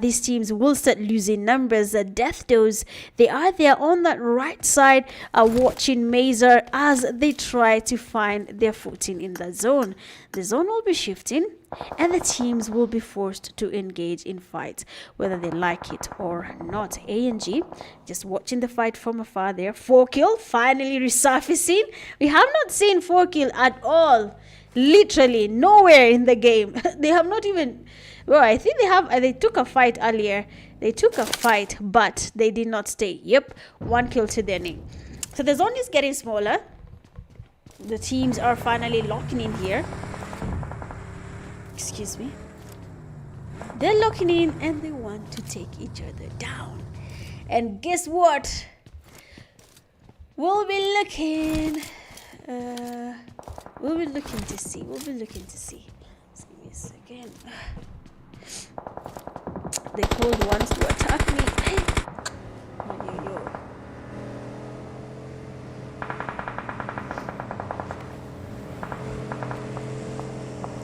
these teams will start losing numbers. Death Dose, they are there on that right side watching Mazer as they try to find their footing in the zone. The zone will be shifting, and the teams will be forced to engage in fights, whether they like it or not. ANG just watching the fight from afar there. 4kill finally resurfacing. We have not seen 4kill at all, literally nowhere in the game. They have not even, well, I think they took a fight earlier. They took a fight, but they did not stay. Yep, 1 kill to their name. So the zone is getting smaller. The teams are finally locking in here. Excuse me. They're locking in and they want to take each other down. And guess what? We'll be looking to see. Just give me a second. The cold wants to attack me.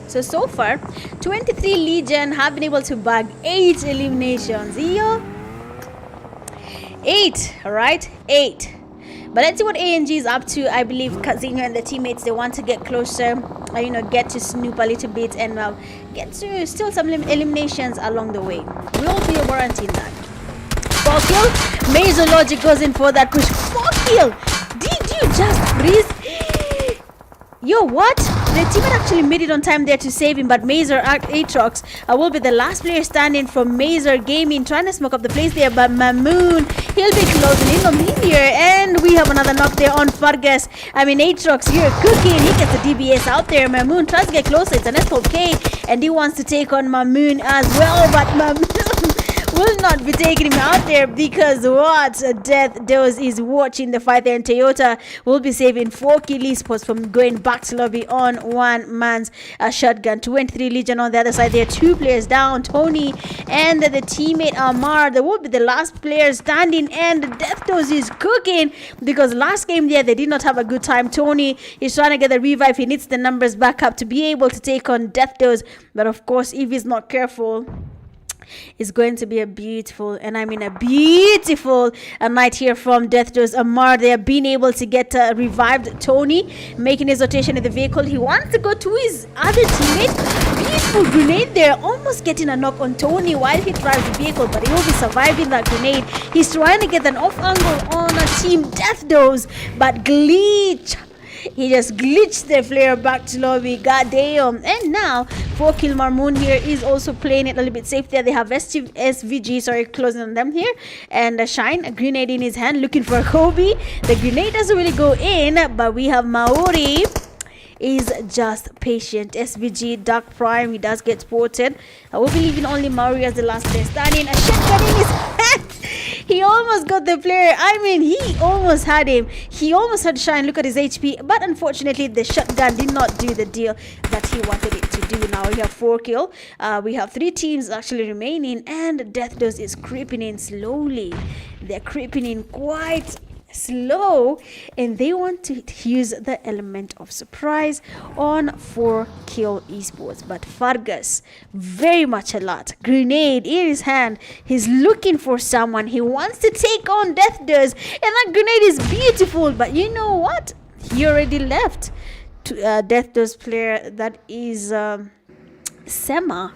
Yo. So far, 23 Legion have been able to bag 8 eliminations. 8, right? 8. But let's see what ANG is up to. I believe Casino and the teammates, they want to get closer, get to snoop a little bit and get to steal some eliminations along the way. We'll be warranting that. 4kill. Mazer Logic goes in for that push. 4kill. Did you just breathe? Yo, what? The teammate actually made it on time there to save him, but Mazer Aatrox will be the last player standing from Mazer Gaming, trying to smoke up the place there, but Mamoon, he'll be closing in on him here, and we have another knock there on Fargas. Aatrox here cooking, he gets the DBS out there. Mamoon tries to get closer, it's an SOK, and he wants to take on Mamoon as well, but Mamoon will not be taking him out there, because what Death Dose is watching the fight there, and Toyota will be saving 4kill esports from going back to lobby on one man's shotgun. 23 Legion on the other side there, 2 players down. Tony and the teammate Amar, they will be the last player standing, and Death Dose is cooking, because last game there they did not have a good time. Tony is trying to get the revive, he needs the numbers back up to be able to take on Death Dose, but of course if he's not careful, It's going to be a beautiful, and I mean a beautiful night here from Death Doors. Amar, they have been able to get revived Tony, making his rotation in the vehicle. He wants to go to his other teammate. Beautiful grenade there, almost getting a knock on Tony while he drives the vehicle, but he will be surviving that grenade. He's trying to get an off angle on a team Death Doors, but glitch. He just glitched the flare back to lobby. Goddamn. And now 4Kill Marmoon here is also playing it a little bit safe there. They have SVG closing on them here, and Shine, a grenade in his hand, looking for Kobe. The grenade doesn't really go in, but we have Maori is just patient. SVG Dark Prime, he does get spotted. I will be leaving only Maori as the last player standing. A shotgun in his hand. He almost got the player. I mean, he almost had him. He almost had Shine. Look at his HP. But unfortunately, the shotgun did not do the deal that he wanted it to do. Now we have 4 kill. We have 3 teams actually remaining, and Death Doors is creeping in slowly. They're creeping in quite slow, and they want to use the element of surprise on 4Kill Esports. But Fargus, very much alert, grenade in his hand. He's looking for someone. He wants to take on Death Doors, and that grenade is beautiful. But you know what? He already left. To Death Doors player, that is Sema,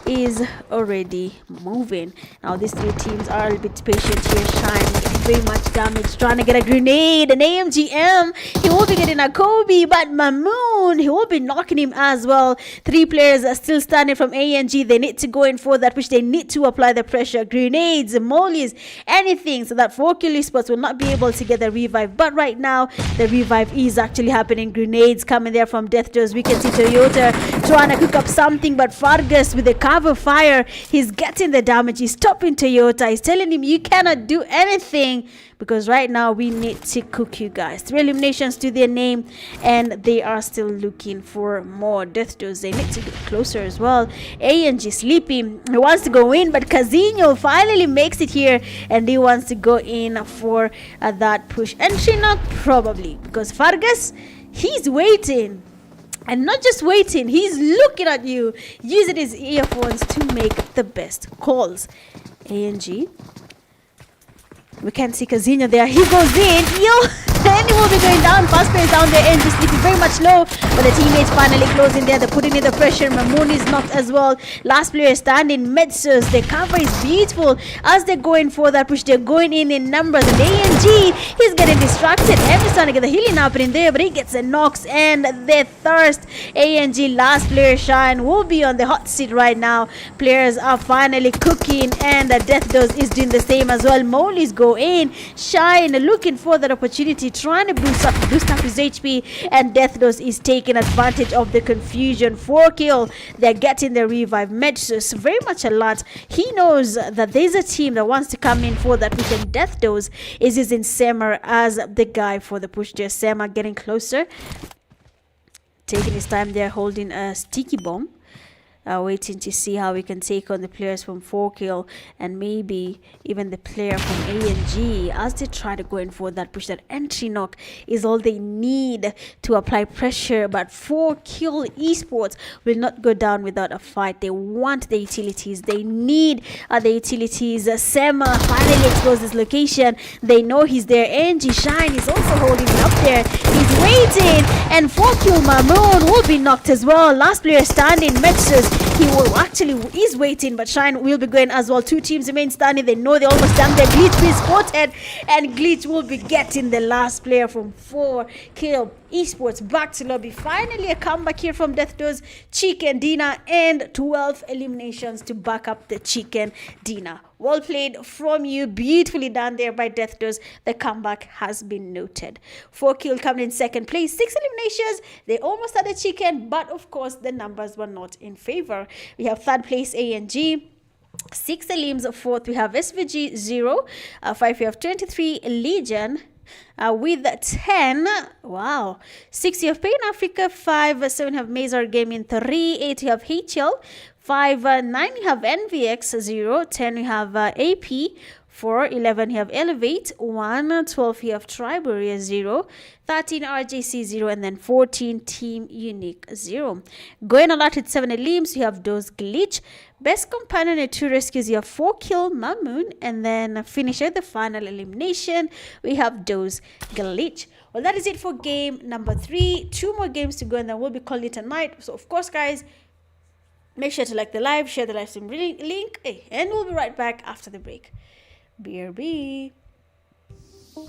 is already moving. Now these 3 teams are a bit patient here. Shine very much damage, trying to get a grenade, an AMGM. He will be getting a Kobe, but Mamoon, he will be knocking him as well. 3 players are still standing from ANG. They need to go in for that, which they need to apply the pressure. Grenades, mollies, anything, so that 4Kill Esports will not be able to get the revive. But right now, the revive is actually happening. Grenades coming there from Death Doors. We can see Toyota trying to cook up something, but Fargus with the cover fire, he's getting the damage. He's stopping Toyota. He's telling him, you cannot do anything, because right now we need to cook you guys. 3 eliminations to their name, and they are still looking for more. Death Doors, they need to get closer as well. ANG sleeping. He wants to go in, but Casino finally makes it here, and he wants to go in for that push. Entry knock, probably, because Fargus, he's waiting. And not just waiting, he's looking at you, using his earphones to make the best calls. ANG. We can see Casino there. He goes in. And he will be going down. Fast player down there. And just sleeping very much low. But the teammates finally closing there. They're putting in the pressure. Mamoon is knocked as well. Last player standing. Medsus. The cover is beautiful. As they're going for that push, they're going in numbers. And ANG, he's getting distracted. And he's trying to get the healing happening there. But he gets the knocks and the thirst. ANG, last player Shine, will be on the hot seat right now. Players are finally cooking. And the Death Doors is doing the same as well. Molly's go in. Shine looking for that opportunity, trying to boost up his HP, and Death Doors is taking advantage of the confusion. 4 kill, they're getting the revive. Medsus very much alert. He knows that there's a team that wants to come in for that push, and Death Doors is using Sema as the guy for the push there. Sema getting closer, taking his time there, holding a sticky bomb. Waiting to see how we can take on the players from 4Kill, and maybe even the player from ANG as they try to go in for that push. That entry knock is all they need to apply pressure, but 4Kill Esports will not go down without a fight. They want the utilities. They need the utilities. Sema finally exposed his location. They know he's there. ANG Shine is also holding it up there. He's waiting, and 4Kill Mamoon will be knocked as well. Last player standing, Metsus. He will actually is waiting, but Shine will be going as well. 2 teams remain standing. They know they're almost done there. Glitch is spotted, and Glitch will be getting the last player from 4Kill Esports back to lobby. Finally a comeback here from Death Doors. Chicken Dina, and 12 eliminations to back up the Chicken Dina. Well played from you. Beautifully done there by Death Doors. The comeback has been noted. 4Kill coming in second place. 6 eliminations. They almost had a chicken, but of course the numbers were not in favor. We have third place ANG. 6 elims. Fourth we have SVG 0. 5 we have 23 Legion. With 10, wow, 6 you have Pain Africa, 5, 7 you have Mazar Gaming, 3, 8 you have HL, 5, 9 you have NVX, 0, 10 you have AP, 4. 11, you have Elevate 1. 12, you have Tribe Warrior 0. 13, RJC 0. And then 14, Team Unique 0. Going a lot with 7 elims, you have Dose Glitch. Best Companion and 2 rescues, you have 4 Kill Mamoon. And then finish at the final elimination, we have Dose Glitch. Well, that is it for game number 3. 2 more games to go, and then we'll be calling it a night. So, of course, guys, make sure to like the live, share the live stream link, and we'll be right back after the break. BRB. Feel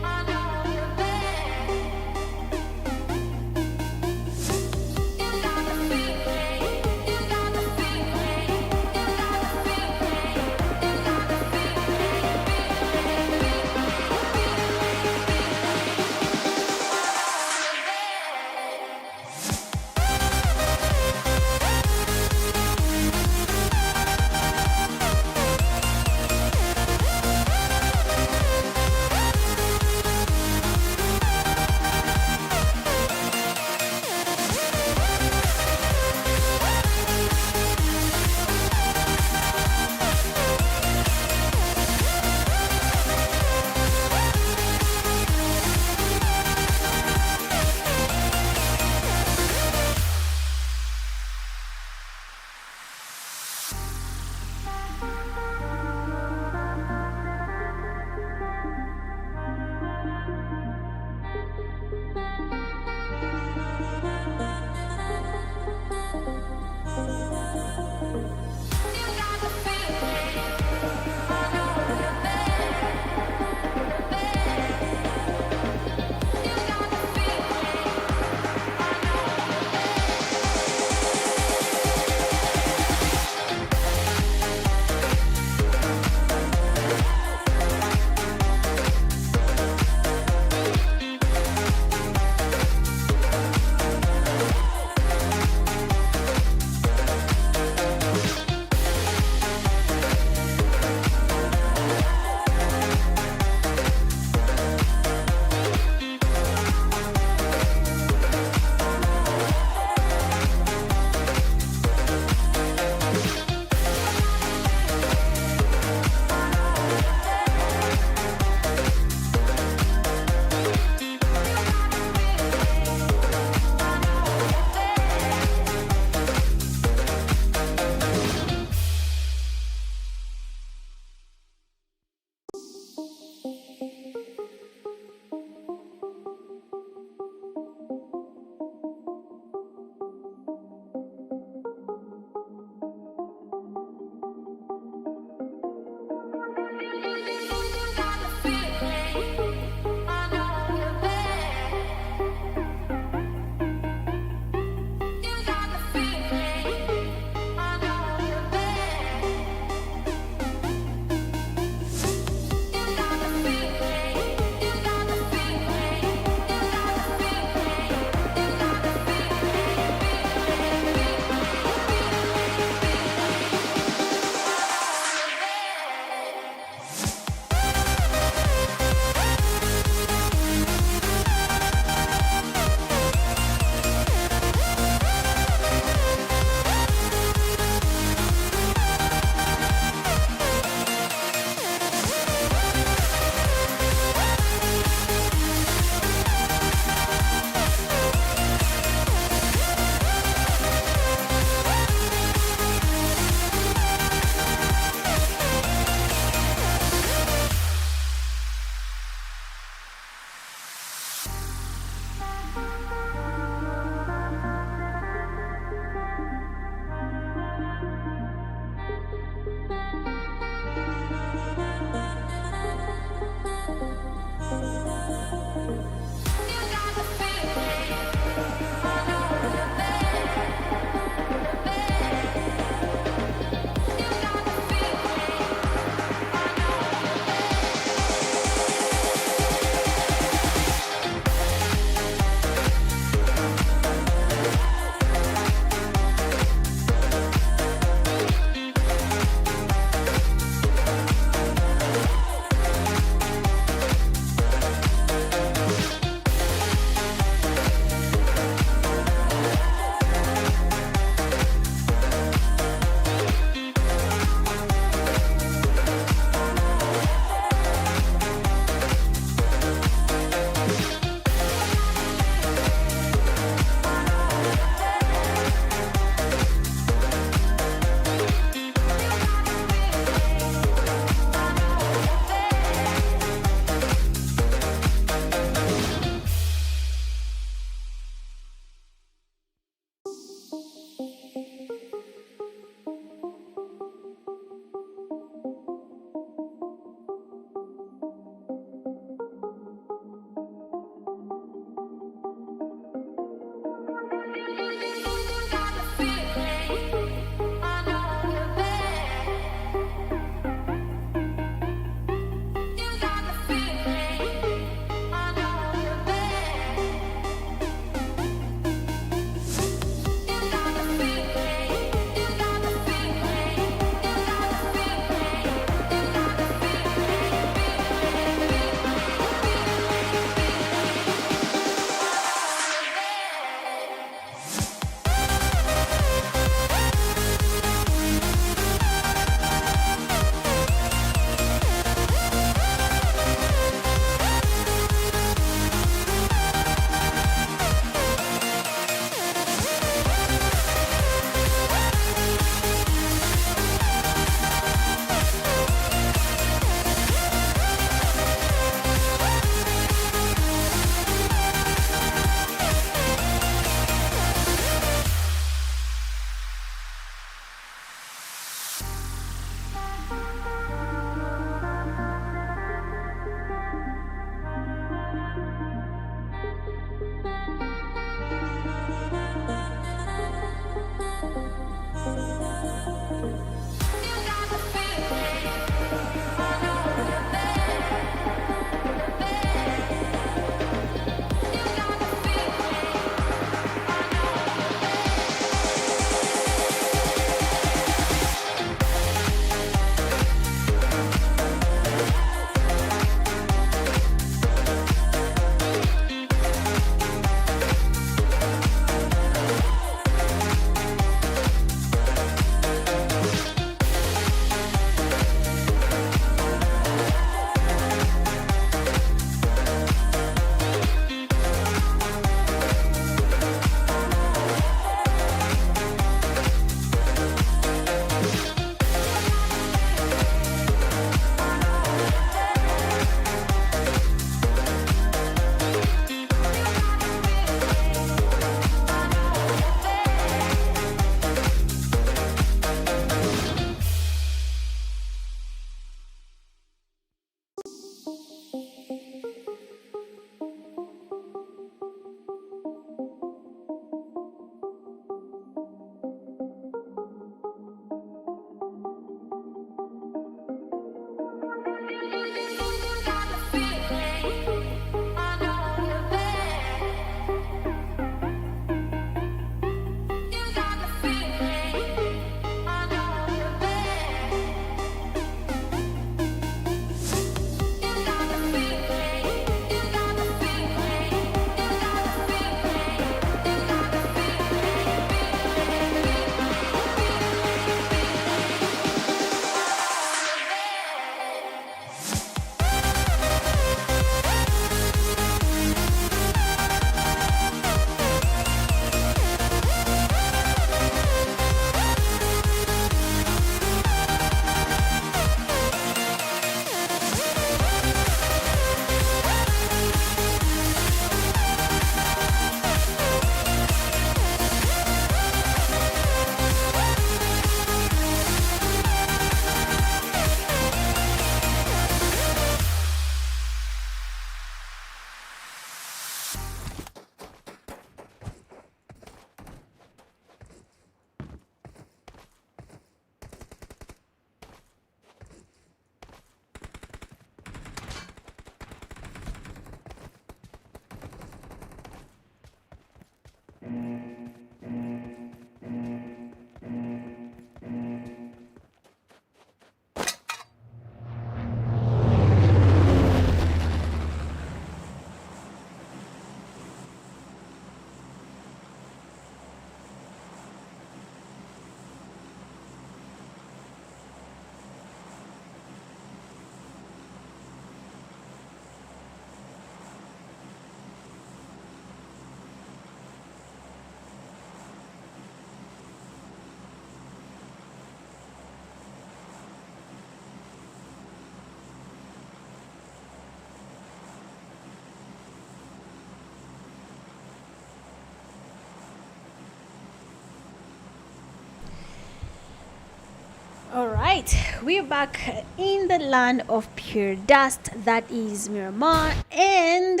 All right, we're back in the land of pure dust, that is Miramar, and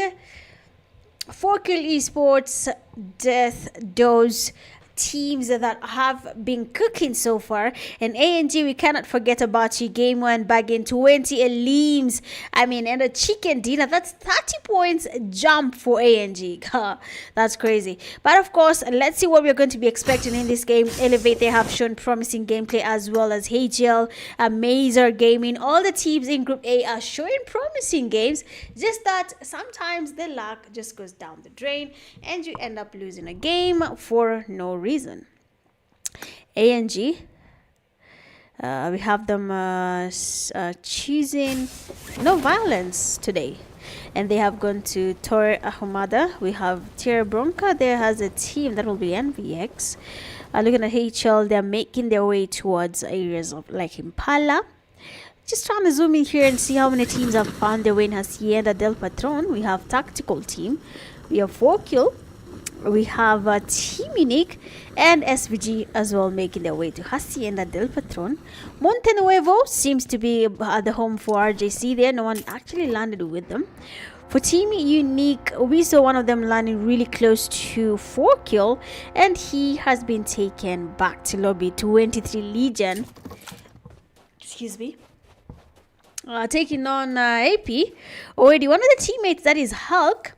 Forkill Esports Death Dose teams that have been cooking so far. And ANG, we cannot forget about you. Game 1 back in 20 Elims. And a chicken dinner. That's 30 points jump for ANG. That's crazy. But of course, let's see what we're going to be expecting in this game. Elevate, they have shown promising gameplay, as well as HL, Mazer Gaming. All the teams in Group A are showing promising games. Just that sometimes the luck just goes down the drain and you end up losing a game for no reason. ANG, we have them choosing no violence today, and they have gone to Tor Ahmada. We have Tierra Bronca. There has a team that will be NVX. Looking at HL, they're making their way towards areas of like Impala. Just trying to zoom in here and see how many teams have found their way in Hacienda del Patron. We have Tactical Team, we have Forkill, we have Team Unique and SVG as well, making their way to Hacienda del Patron. Montenuevo seems to be the home for RJC there. No one actually landed with them. For Team Unique, we saw one of them landing really close to Forkill, and he has been taken back to lobby. 23 Legion, excuse me, taking on AP. Already one of the teammates, that is Hulk,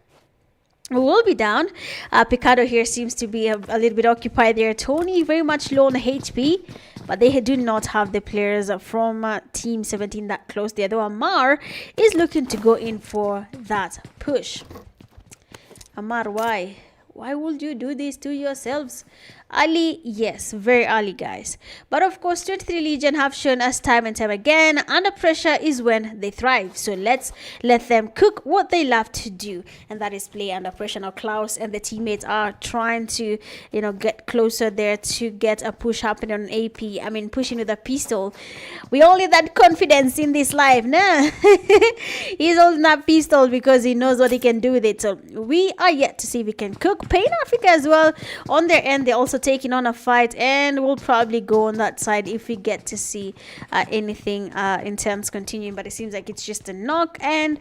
will be down. Picado here seems to be a little bit occupied there. Tony very much low on the HP, but they do not have the players from Team 17 that close there, though Amar is looking to go in for that push. Amar, why would you do this to yourselves? Ali, yes, very early, guys. But of course, 23 Legion have shown us time and time again, under pressure is when they thrive. So let's let them cook what they love to do, and that is play under pressure. Now Klaus and the teammates are trying to, get closer there to get a push happening on AP. Pushing with a pistol. We all need that confidence in this life, nah? He's holding that pistol because he knows what he can do with it. So we are yet to see if we can cook. Pain Africa as well, on their end, they also taking on a fight, and we'll probably go on that side if we get to see anything intense continuing. But it seems like it's just a knock, and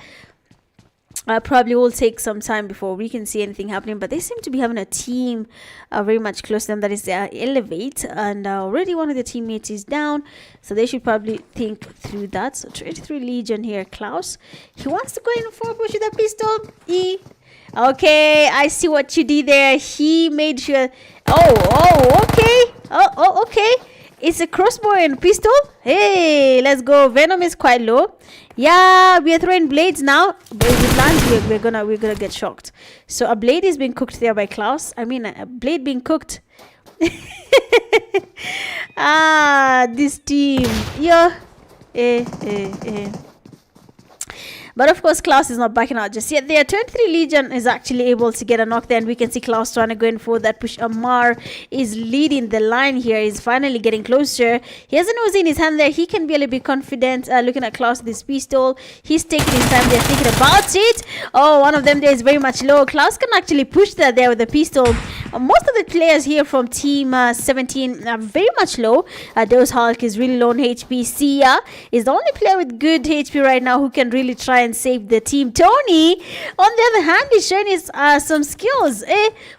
probably will take some time before we can see anything happening. But they seem to be having a team very much close to them, that is Elevate, and already one of the teammates is down, so they should probably think through that. So 23 Legion here, Klaus, he wants to go in for a push with a pistol. Okay, I see what you did there. He made sure. Okay. Okay. It's a crossbow and pistol. Hey, let's go. Venom is quite low. Yeah, we are throwing blades now. But with lands, we're gonna get shocked. So a blade is being cooked there by Klaus. A blade being cooked. This team. Yeah. But of course, Klaus is not backing out just yet. There, 23 Legion is actually able to get a knock there, and we can see Klaus trying to go in for that push. Amar is leading the line here. He's finally getting closer. He has a nose in his hand there. He can be a little bit confident. Looking at Klaus with his pistol. He's taking his time there, thinking about it. Oh, one of them there is very much low. Klaus can actually push that there with the pistol. Most of the players here from Team 17 are very much low. Dose Hulk is really low on HP. Sia is the only player with good HP right now who can really try and save the team. Tony, on the other hand, is showing his some skills.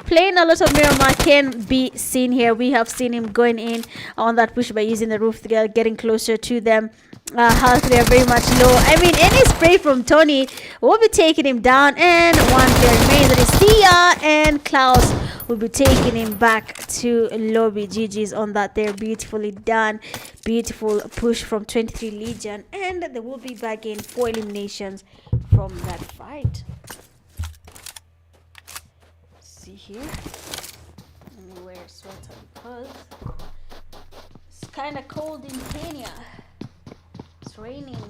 Playing a lot of Miramar can be seen here. We have seen him going in on that push by using the roof, getting closer to them. Hulk, they are very much low. Any spray from Tony will be taking him down, and one player remains, that is Sia, and Klaus will be taking him back to lobby. GG's on that there. Beautifully done. Beautiful push from 23 Legion, and they will be back in 4 eliminations from that fight. Let's see here. Let me wear a sweater because it's kind of cold in Kenya. It's raining.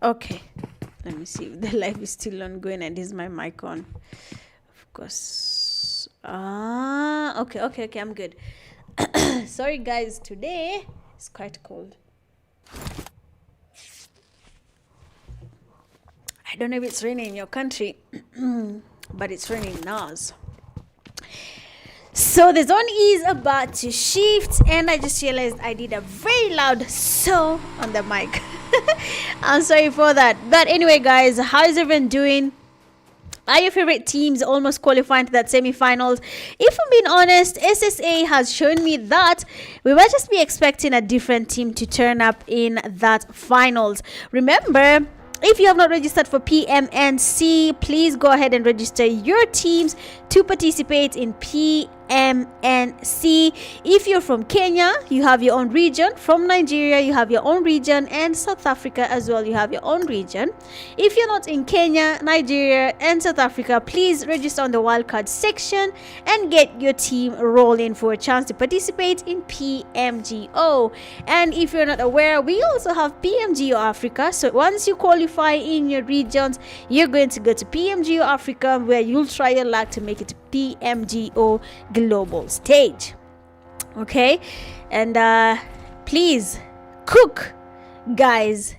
Okay, let me see if the live is still ongoing and is my mic on. Of course. Okay, I'm good. Sorry guys, today it's quite cold. I don't know if it's raining in your country, but it's raining in ours. So the zone is about to shift, and I just realized I did a very loud so on the mic. I'm sorry for that. But anyway, guys, how is everyone doing? Are your favorite teams almost qualifying to that semi-finals? If I'm being honest, SSA has shown me that we might just be expecting a different team to turn up in that finals. Remember, if you have not registered for PMNC, please go ahead and register your teams to participate in PMNC. If you're from Kenya, you have your own region. From Nigeria, you have your own region, and South Africa as well, you have your own region. If you're not in Kenya, Nigeria, and South Africa, please register on the wildcard section and get your team rolling for a chance to participate in PMGO. And if you're not aware, we also have PMGO Africa. So once you qualify in your regions, you're going to go to PMGO Africa, where you'll try your luck to make it to PMGO global stage. Okay, and please cook, guys.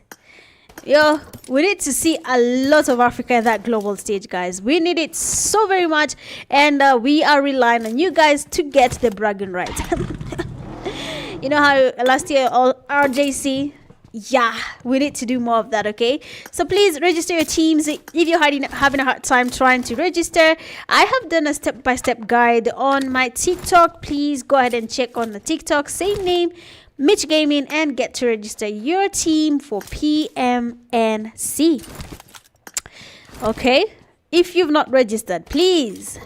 We need to see a lot of Africa in that global stage, guys. We need it so very much, and we are relying on you guys to get the bragging right. You know how last year all RJC, yeah, we need to do more of that. Okay, so please register your teams. If you're having a hard time trying to register, I have done a step-by-step guide on my TikTok. Please go ahead and check on the TikTok, same name, Mitch Gaming, and get to register your team for PMNC. Okay, if you've not registered, please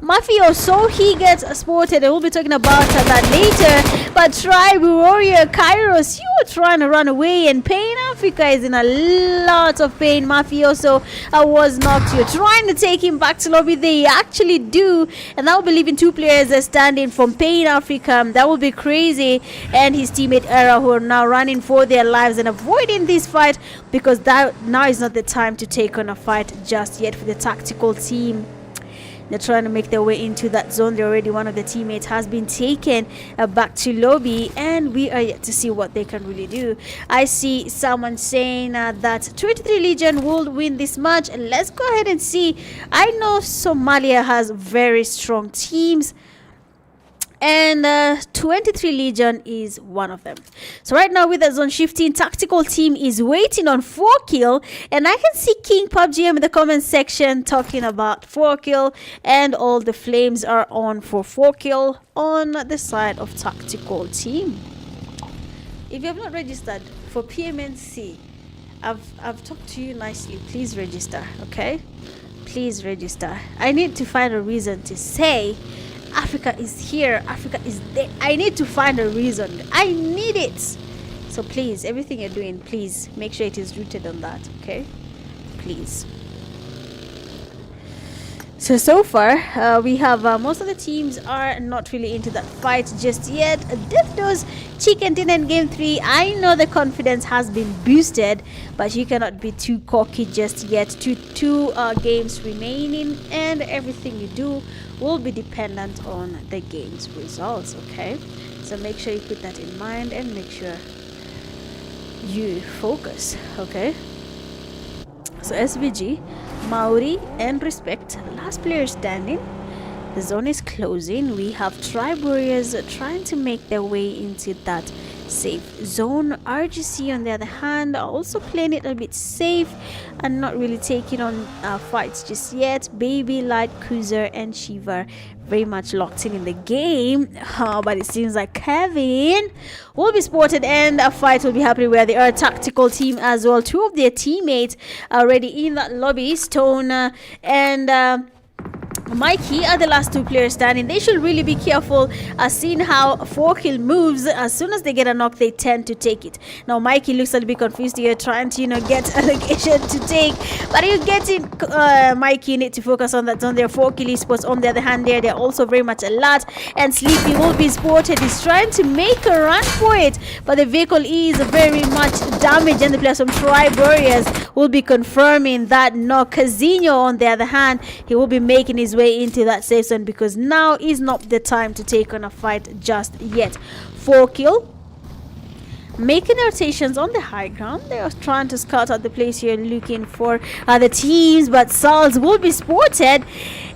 Mafia, so he gets spotted, and we'll be talking about that later. But Tribe Warrior Kairos, you're trying to run away, and Pain Africa is in a lot of pain. Mafioso was knocked. You're trying to take him back to lobby. They actually do, and that will be leaving two players standing from Pain Africa. That will be crazy. And his teammate Era, who are now running for their lives and avoiding this fight, because that now is not the time to take on a fight just yet for the tactical team. They're trying to make their way into that zone. They're already, one of the teammates has been taken back to lobby, and we are yet to see what they can really do. I see someone saying that 23 Legion will win this match. Let's go ahead and see. I know Somalia has very strong teams, and 23 Legion is one of them. So right now, with the zone shifting, tactical team is waiting on 4kill, and I can see King Pubg in the comment section talking about 4kill, and all the flames are on for 4kill on the side of tactical team. If you have not registered for PMNC, I've talked to you nicely. Please register, okay? Please register. I need to find a reason to say Africa is here, Africa is there. I need to find a reason. I need it. So please, everything you're doing, please make sure it is rooted on that, okay? Please. So far, we have most of the teams are not really into that fight just yet. Death Dose, Chicken Tin, and Game 3. I know the confidence has been boosted, but you cannot be too cocky just yet. Two games remaining, and everything you do will be dependent on the game's results, okay? So make sure you put that in mind and make sure you focus, okay? So SVG, Maori, and Respect, last player standing. The zone is closing. We have Tribe Warriors trying to make their way into that safe zone. RGC, on the other hand, are also playing it a bit safe and not really taking on fights just yet. Baby, Light, Cruiser, and Shiva very much locked in the game, but it seems like Kevin will be spotted, and a fight will be happening where they are a tactical team as well. Two of their teammates are already in that lobby, Stone and Mikey are the last two players standing. They should really be careful, seeing how 4-kill moves. As soon as they get a knock, they tend to take it. Now Mikey looks a little bit confused here, trying to get a location to take, but you get in. Mikey, you need to focus on that zone there. 4-kill esports on the other hand there, they're also very much alert, and Sleepy will be spotted. He's trying to make a run for it, but the vehicle is very much damaged, and the players from Tribe Warriors will be confirming that knock. Casino on the other hand, he will be making his way into that safe zone, because now is not the time to take on a fight just yet. 4-kill making rotations on the high ground. They are trying to scout out the place here, looking for other teams, but Salz will be spotted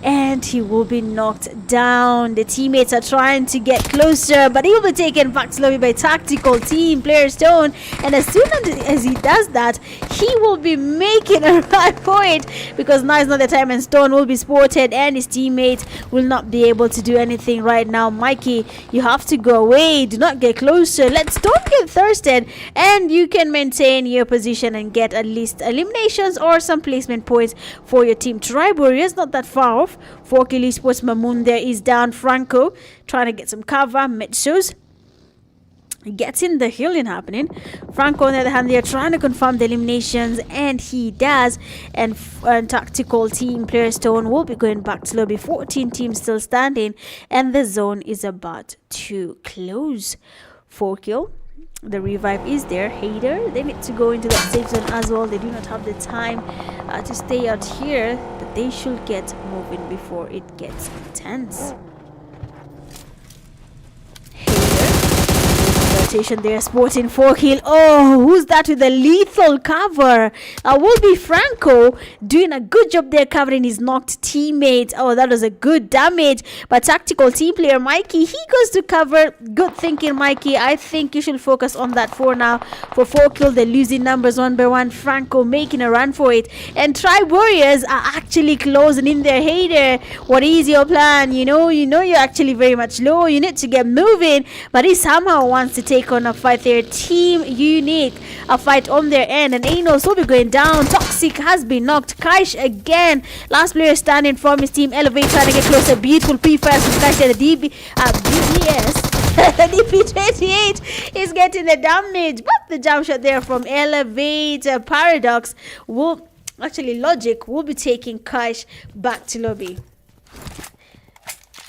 and he will be knocked down. The teammates are trying to get closer, but he will be taken back slowly by tactical team player Stone, and as soon as he does that, he will be making a run for it, because now is not the time, and Stone will be spotted and his teammates will not be able to do anything right now. Mikey, you have to go away, do not get closer, let Stone get thirsted, and you can maintain your position and get at least eliminations or some placement points for your team. Tribe Warriors not that far off. 4-kill esports. Mamoon there is down. Franco trying to get some cover. Metsus gets in the healing happening. Franco on the other hand, they are trying to confirm the eliminations, and he does. And tactical team player Stone will be going back to lobby. 14 teams still standing, and the zone is about to close. 4-kill. The revive is there. Hater, they need to go into that safe zone as well. They do not have the time to stay out here, but they should get moving before it gets intense. There, sporting 4-kill. Oh, who's that with the lethal cover? Will be Franco doing a good job there, covering his knocked teammate. Oh, that was a good damage. But tactical team player Mikey, he goes to cover. Good thinking, Mikey. I think you should focus on that for now. For 4-kill, they're losing numbers one by one. Franco making a run for it, and Tribe Warriors are actually closing in their. Hater, what is your plan? You know you're actually very much low. You need to get moving, but he somehow wants to take on a fight there. Team Unique, a fight on their end, and Anos will be going down. Toxic has been knocked. Kaish again, last player standing from his team. Elevate trying to get closer. Beautiful pre-fires from Kaish. The BBS DP28 is getting the damage, but the jump shot there from Elevate. Paradox will actually Logic will be taking Kaish back to lobby.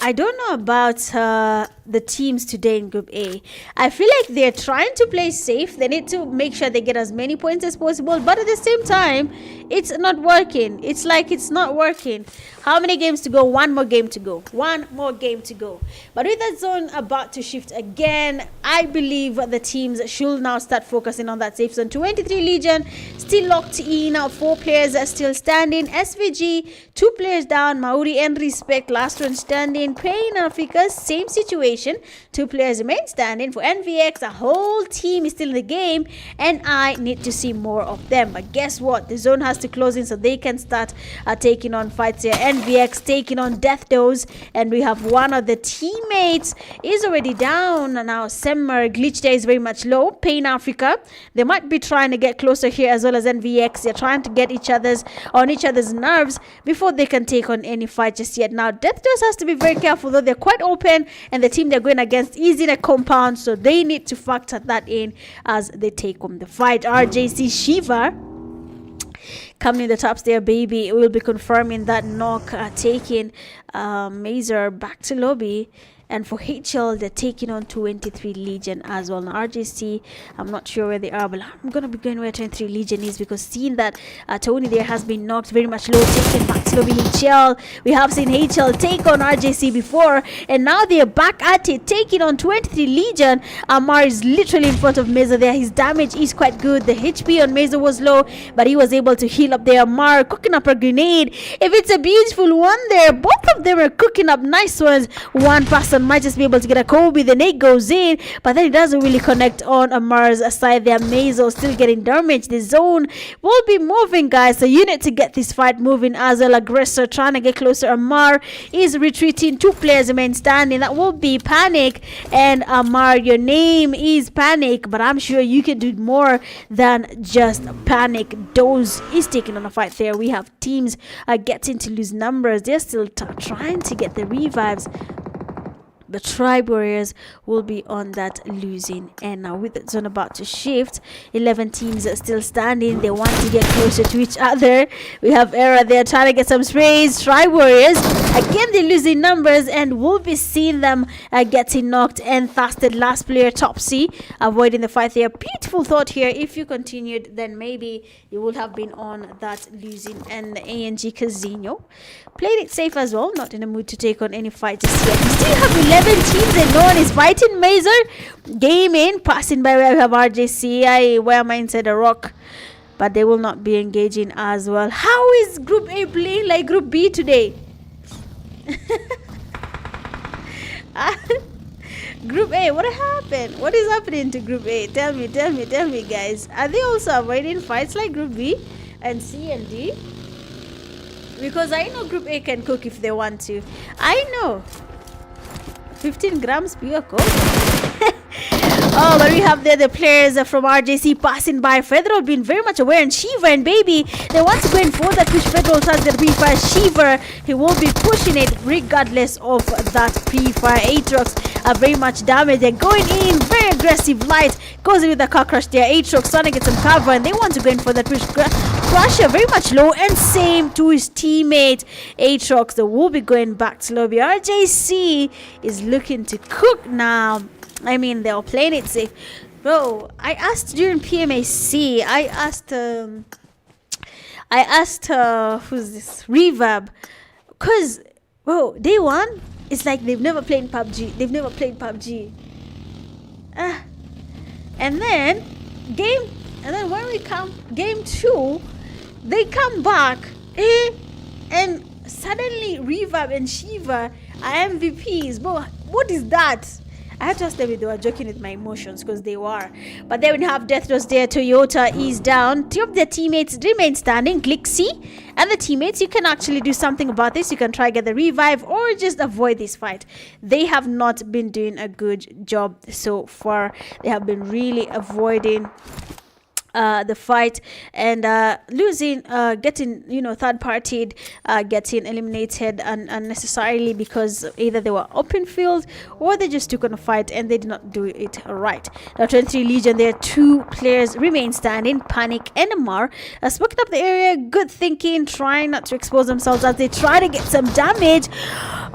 I don't know about the teams today in Group A. I feel like they're trying to play safe. They need to make sure they get as many points as possible, but at the same time, it's not working. It's like it's not working. How many games to go? One more game to go. One more game to go. But with that zone about to shift again, I believe the teams should now start focusing on that safe zone. 23 Legion still locked in. 4 players are still standing. SVG, 2 players down. Maori and Respect, last one standing. Pain Africa, same situation. 2 players remain standing. For NVX, a whole team is still in the game, and I need to see more of them. But guess what? The zone has to close in so they can start taking on fights here. NVX taking on Death Dose, and we have one of the teammates is already down. And now Semmer glitch there is very much low. Pain Africa, they might be trying to get closer here, as well as NVX. They're trying to get each other's nerves before they can take on any fight just yet. Now Death Dose has to be very careful, though. They're quite open, and the team they're going against is in a compound, so they need to factor that in as they take on the fight. RJC Shiva coming in the tops there, baby. We'll be confirming that knock, taking Mazer back to lobby. And for HL, they're taking on 23 Legion as well. Now RJC, I'm not sure where they are, but I'm going to be going where 23 Legion is, because seeing that Tony there has been knocked very much low, taken back to lobby. HL, we have seen HL take on RJC before, and now they're back at it, taking on 23 Legion. Amar is literally in front of Meza there. His damage is quite good. The HP on Meza was low, but he was able to heal up there. Amar cooking up a grenade. If it's a beautiful one there, both of them are cooking up nice ones. One pass Hassan might just be able to get a Kobe. The Nate goes in, but then it doesn't really connect on Amar's side there. Mazo still getting damaged. The zone will be moving, guys, so you need to get this fight moving as well. Aggressor trying to get closer. Amar is retreating. 2 players remain standing. That will be Panic and Amar. Your name is Panic, but I'm sure you can do more than just Panic. Doze is taking on a fight there. We have teams getting to lose numbers. They're still trying to get the revives. The Tribe Warriors will be on that losing end. Now with the zone about to shift, 11 teams are still standing. They want to get closer to each other. We have Era there trying to get some sprays. Tribe Warriors, again, they're losing numbers, and we'll be seeing them getting knocked and fasted. Last player, Topsy, avoiding the fight there. Beautiful thought here. If you continued, then maybe you would have been on that losing end. ANG Casino played it safe as well, not in the mood to take on any fight just yet. We still have 11 teams and no one is fighting. Mazer game in, passing by where we have RJC. Where am I inside a rock? But they will not be engaging as well. How is Group A playing like Group B today? Group A, what happened? What is happening to Group A? Tell me, guys. Are they also avoiding fights like Group B and C and D? Because I know Group A can cook if they want to. I know. 15 grams pure coke. Oh, but we have there the players from RJC passing by. Federal being very much aware, and Shiva and Baby, they want to go in for that, which Federal tries to pre-fire. Shiva, he will be pushing it regardless of that pre-fire. Aatrox are very much damaged. They're going in, very aggressive. Light goes in with the car crush there. Aatrox trying to get some cover, and they want to go in for that push. Crusher very much low, and same to his teammate Aatrox. They will be going back to lobby. RJC is looking to cook now. I mean, they're playing it safe. Bro, I asked during PMAC, I asked who's this? Reverb. Because, bro, day one, it's like they've never played PUBG. They've never played PUBG. And then when we come, game 2, they come back, and suddenly Reverb and Shiva are MVPs. Bro, what is that? I had to ask them if they were joking with my emotions, because they were. But then we have Deathros there. Toyota is down. 2 of their teammates remain standing. Glixie and the teammates, you can actually do something about this. You can try get the revive or just avoid this fight. They have not been doing a good job so far. They have been really avoiding the fight and losing, getting third partied, getting eliminated unnecessarily because either they were open field or they just took on a fight and they did not do it right. Now 23 Legion, there are 2 players remain standing. Panic and Amar smoking up the area. Good thinking, trying not to expose themselves as they try to get some damage,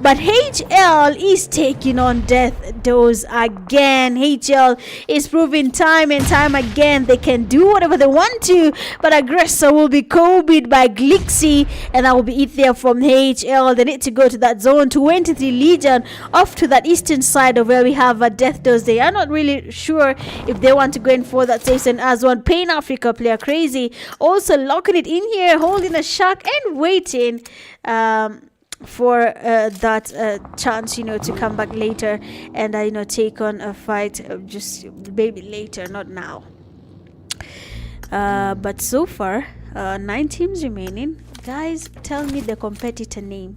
but HL is taking on Death Dose again. HL is proving time and time again they can do whatever they want to, but Aggressor will be Kobe'd by Glixie, and that will be it there from HL. They need to go to that zone. 23 Legion off to that eastern side of where we have a Death Dose. They are not really sure if they want to go in for that station as one. Pain Africa player Crazy also locking it in here, holding a shark and waiting for that chance to come back later and take on a fight, just maybe later, not now. But so far 9 teams remaining. Guys, tell me the competitor name.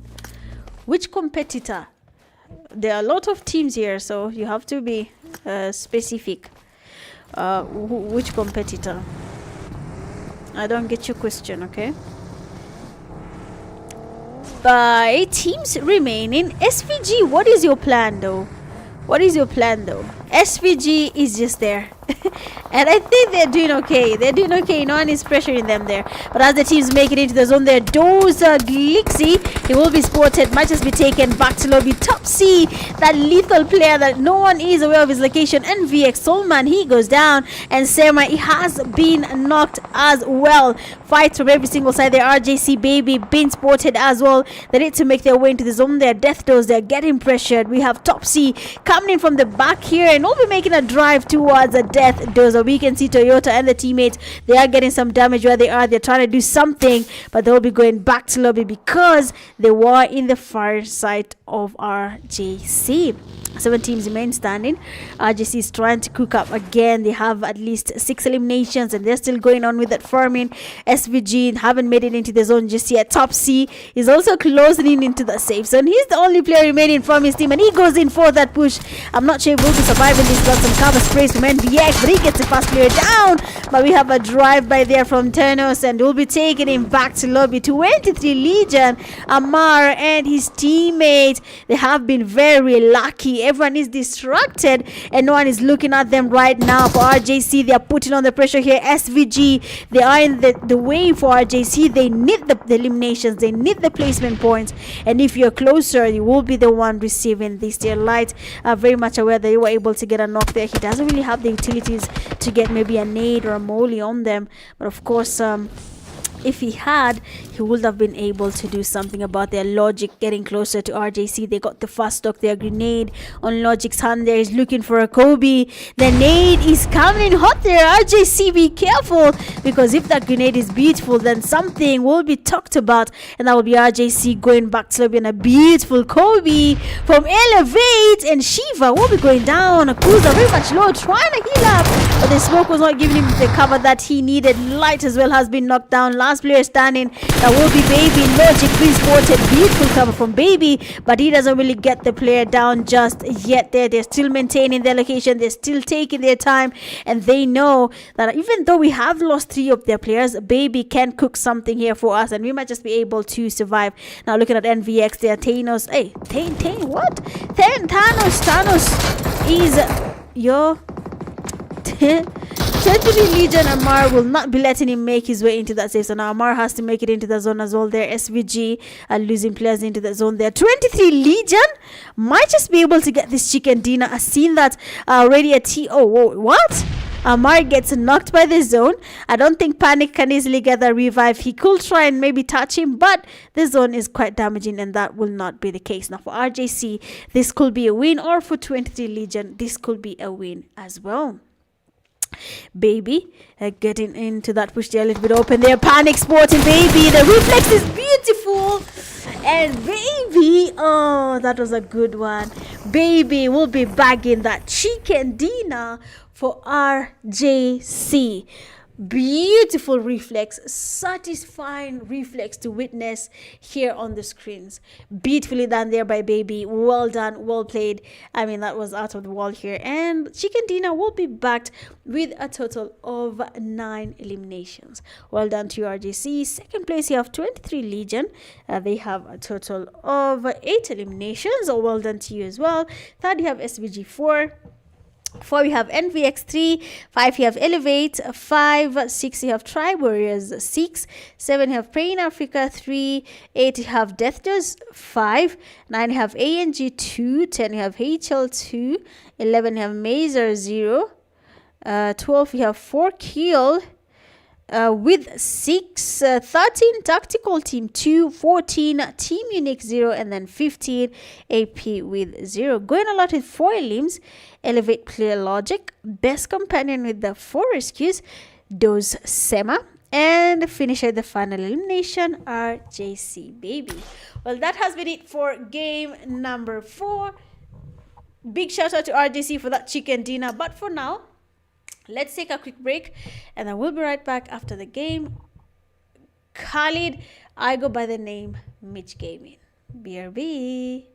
Which competitor? There are a lot of teams here, so you have to be specific. Which competitor? I don't get your question, okay? By teams remaining. SVG, what is your plan though? SVG is just there. And I think they're doing okay. No one is pressuring them there. But as the teams make it into the zone there, Dozer Glixie, he will be spotted, might just be taken back to lobby. Topsy, that lethal player that no one is aware of his location. And VX Solman, he goes down. And Sema, he has been knocked as well. Fights from every single side there. RJC Baby being spotted as well. They need to make their way into the zone there. Death Dose, they're getting pressured. We have Topsy coming in from the back here, and we'll be making a drive towards a death dozer. We can see Toyota and the teammates, they are getting some damage where they are. They're trying to do something, but they'll be going back to lobby because they were in the far side of RJC. 7 teams remain standing. RJC is trying to cook up again. They have at least 6 eliminations and they're still going on with that farming. SVG haven't made it into the zone just yet. Top C is also closing in into the safe zone. He's the only player remaining from his team and he goes in for that push. I'm not sure if we'll be surviving this. Got some cover sprays from NVX, but he gets the fast player down. But we have a drive by there from Ternos and we'll be taking him back to lobby. 23 Legion, Amar and his teammates, they have been very lucky. Everyone is distracted and no one is looking at them right now. For RJC, they are putting on the pressure here. SVG, they are in the way for RJC. They need the eliminations, they need the placement points, and if you're closer, you will be the one receiving this. Their light are very much aware that they were able to get a knock there. He doesn't really have the utilities to get maybe a nade or a molly on them, but of course if he had, he would have been able to do something about their Logic getting closer to RJC. They got the fast stock, their grenade on Logic's hand there. Is looking for a Kobe. The nade is coming in hot there. RJC, be careful, because if that grenade is beautiful, then something will be talked about, and that will be RJC going back to lobby. And a beautiful Kobe from Elevate, and Shiva will be going down. Akuza very much low, trying to heal up, but the smoke was not giving him the cover that he needed. Light as well has been knocked down. Last player standing, that will be Baby. Logic being spotted. Beautiful cover from Baby, but he doesn't really get the player down just yet. They're still maintaining their location, they're still taking their time, and they know that even though we have lost 3 of their players, Baby can cook something here for us and we might just be able to survive. Now looking at NVX there, Thanos, Thanos is your 23 Legion. Amar will not be letting him make his way into that safe zone. Now Amar has to make it into the zone as well there. SVG are losing players into the zone there. 23 Legion might just be able to get this chicken dinner. I've seen that already at what? Amar gets knocked by the zone. I don't think Panic can easily get the revive. He could try and maybe touch him, but the zone is quite damaging and that will not be the case. Now for RJC, this could be a win, or for 23 Legion, this could be a win as well. Baby getting into that push there a little bit open there. Panic sporting Baby. The reflex is beautiful. And Baby, oh, that was a good one. Baby will be bagging that chicken dinner for RJC. Beautiful reflex, satisfying reflex to witness here on the screens. Beautifully done there by Baby. Well done, well played. I mean, that was out of the wall here. And Chicken Dinner will be backed with a total of 9 eliminations. Well done to RJC. Second place, you have 23 Legion. They have a total of 8 eliminations. So well done to you as well. Third, you have SVG 4. 4 we have NVX 3, 5 you have Elevate, 5, 6 you have Tribe Warriors, 6, 7 you have Prey in Africa, 3, 8 you have Death Does, 5, 9 you have ANG 2, 10 you have HL 2, 11 you have Mazer 0, 12 you have 4 Kill, with 6, 13 Tactical Team 2, 14 Team Unique 0, and then 15 AP with 0. Going a lot with 4 limbs. Elevate Clear Logic, Best Companion with the 4 rescues, Dose Sema, and finish at the final elimination, RJC Baby. Well, that has been it for game number 4. Big shout out to RJC for that chicken dinner, but for now, let's take a quick break and I will be right back after the game. Khalid, I go by the name Mitch Gaming. BRB.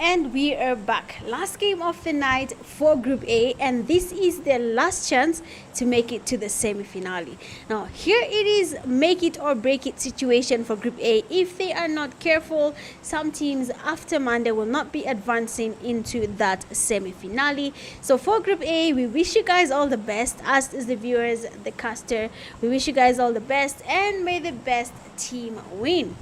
And we are back. Last game of the night for Group A, and this is their last chance to make it to the semi-finale. Now, here it is make it or break it situation for Group A. If they are not careful, some teams after Monday will not be advancing into that semi-finale. So for Group A, we wish you guys all the best. Us as the viewers, the caster, we wish you guys all the best, and may the best team win.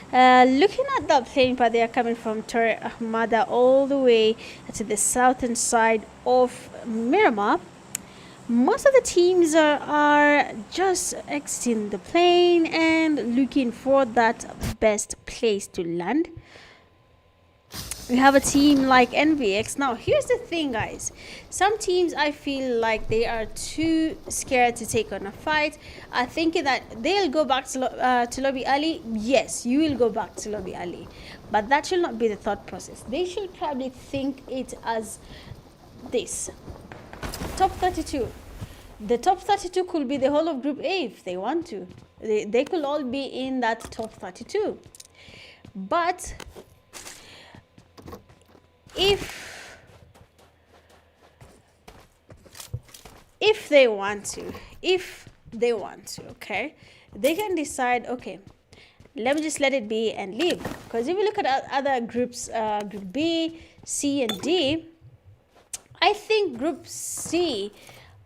Looking at the playing path, they are coming from Tor Ahmada all the way to the southern side of Miramar. Most of the teams are just exiting the plane and looking for that best place to land. We have a team like NVX. Now, here's the thing, guys. Some teams, I feel like they are too scared to take on a fight. Thinking that they'll go back to Lobby Ali. Yes, you will go back to Lobby Ali. But that should not be the thought process. They should probably think it as this. Top 32. The top 32 could be the whole of Group A if they want to. They could all be in that top 32. But if they want to, okay, they can decide, okay, let me just let it be and leave. Because if you look at other groups, Group B, C, and D, I think Group C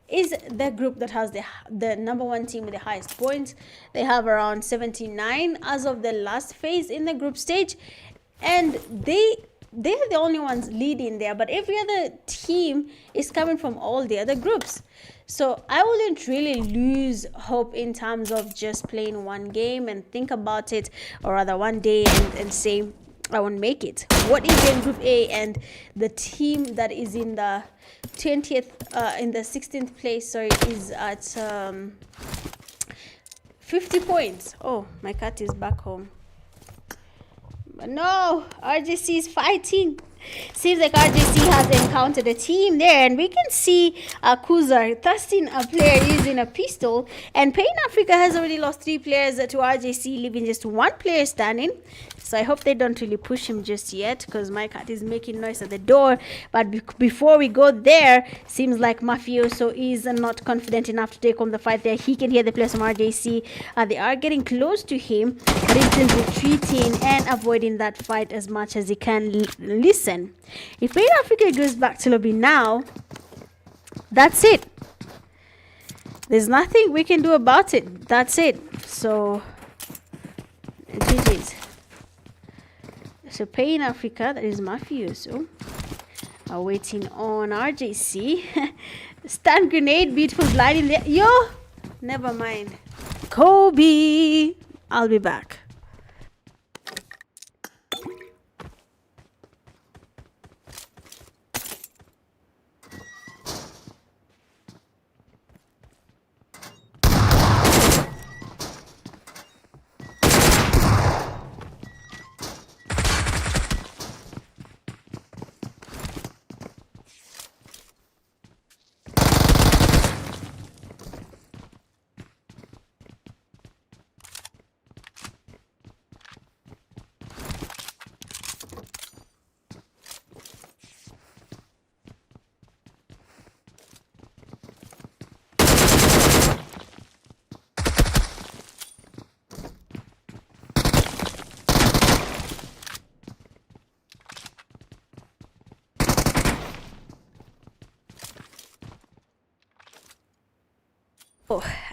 is the group that has the number one team with the highest points. They have around 79 as of the last phase in the group stage, and they're the only ones leading there, but every other team is coming from all the other groups. So I wouldn't really lose hope in terms of just playing one game and think about it, or rather one day and say I won't make it. What is in Group A, and the team that is in the 20th in the 16th place, sorry, is at 50 points. Oh, my cat is back home. But no, RJC is fighting. Seems like RJC has encountered a team there, and we can see Kuzar thrusting a player using a pistol, and Pain Africa has already lost 3 players to RJC, leaving just 1 player standing. So I hope they don't really push him just yet, because my cat is making noise at the door. But before we go there, seems like Mafioso is not confident enough to take on the fight there. He can hear the players from RJC. They are getting close to him, but he's still retreating and avoiding that fight as much as he can. Listen, if Pain Africa goes back to lobby now, that's it. There's nothing we can do about it. That's it. So, GG's. So Pain Africa, that is Mafioso, are waiting on RJC. Stun grenade, beautiful blind in there. Yo, never mind. Kobe, I'll be back.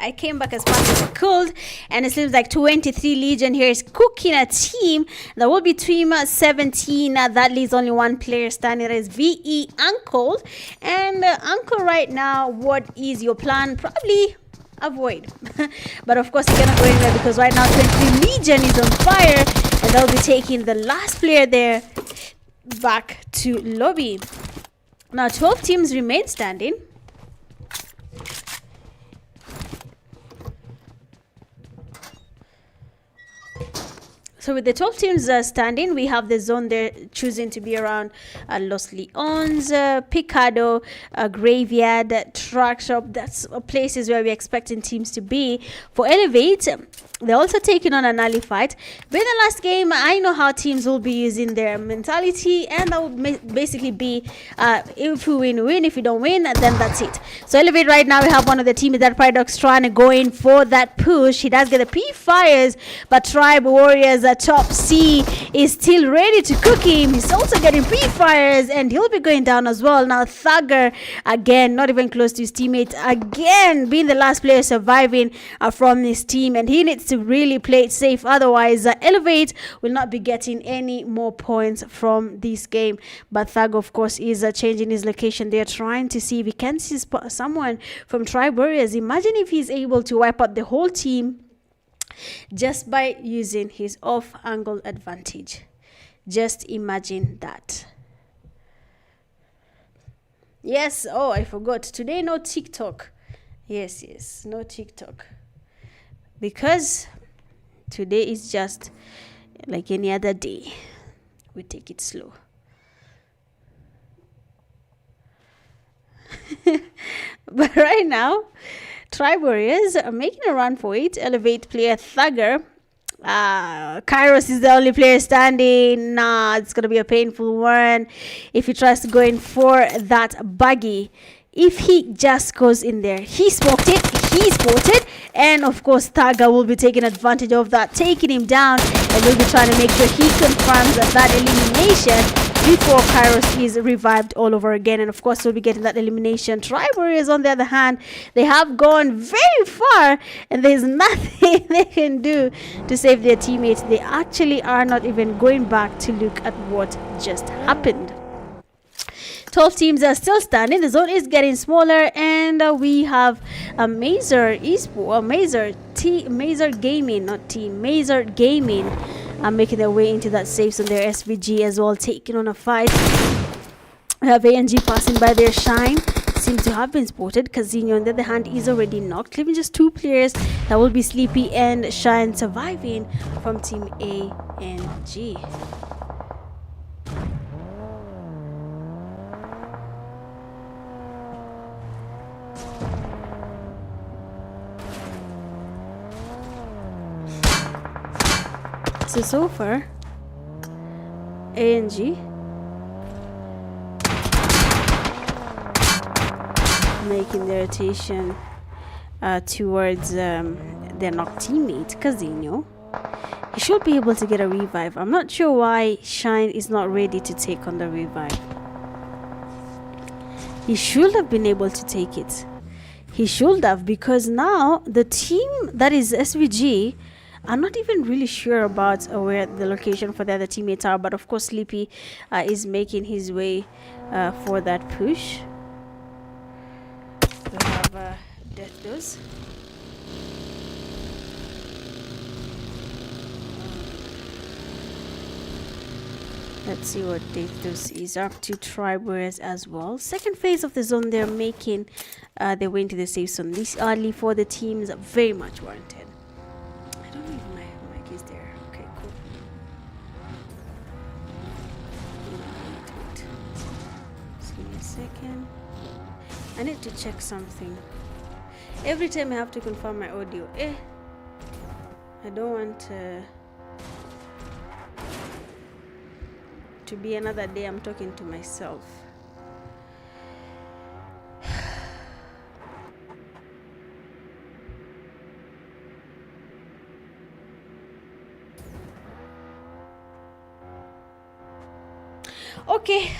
I came back as fast as I could, and it seems like 23 Legion here is cooking a team. There will be team 17. That leaves only 1 player standing. There is VE Uncle. And Uncle, right now, what is your plan? Probably avoid. But of course, you cannot go anywhere, because right now 23 Legion is on fire, and they'll be taking the last player there back to lobby. Now 12 teams remain standing. So So with the 12 teams standing, we have the zone there choosing to be around Los Leones, Picado, Graveyard, Truck Shop. That's places where we're expecting teams to be. For Elevate, they're also taking on an early fight. But in the last game, I know how teams will be using their mentality, and that would basically be if we win, win. If we don't win, then that's it. So Elevate right now, we have one of the teams that Paradox trying to go in for that push. He does get the pre-fires, but Tribe Warriors top C is still ready to cook him. He's also getting pre-fires, and he'll be going down as well. Now Thugger, again, not even close to his teammate, again being the last player surviving from his team, and he needs to really play it safe. Otherwise, Elevate will not be getting any more points from this game. But Thug, of course, is changing his location. They're trying to see if he can see someone from Tribe Warriors. Imagine if he's able to wipe out the whole team just by using his off angle advantage. Just imagine that. Yes, oh, I forgot. Today, no TikTok. Yes, no TikTok. Because today is just like any other day. We take it slow. But right now, Tribe Warriors are making a run for it. Elevate player Thugger. Kairos is the only player standing. Nah, it's going to be a painful one if he tries to go in for that buggy. If he just goes in there, he smoked it, he spotted, and of course Thugger will be taking advantage of that, taking him down, and will be trying to make sure he confirms that elimination before Kairos is revived all over again. And of course we'll be getting that elimination. Tribe Warriors, on the other hand, they have gone very far, and there's nothing they can do to save their teammates. They actually are not even going back to look at what just happened. 12 teams are still standing. The zone is getting smaller, and we have Mazer Gaming, not team, Mazer Gaming, making their way into that safe zone. Their SVG as well, taking on a fight. We have ANG passing by their Shine. Seems to have been spotted. Casino, on the other hand, is already knocked, leaving just two players. That will be Sleepy and Shine surviving from Team ANG. So far, ANG making their rotation towards their knocked teammate Casino. He should be able to get a revive. I'm not sure why Shine is not ready to take on the revive. He should have been able to take it. He should have, because now the team that is SVG, I'm not even really sure about where the location for the other teammates are, but of course Sleepy is making his way for that push. We have Death Dose. Let's see what Death Dose is up to. Tribe Warriors as well. Second phase of the zone, they're making their way into the safe zone. This early for the teams, very much warranted. I need to check something. Every time I have to confirm my audio. I don't want to be another day I'm talking to myself. Okay.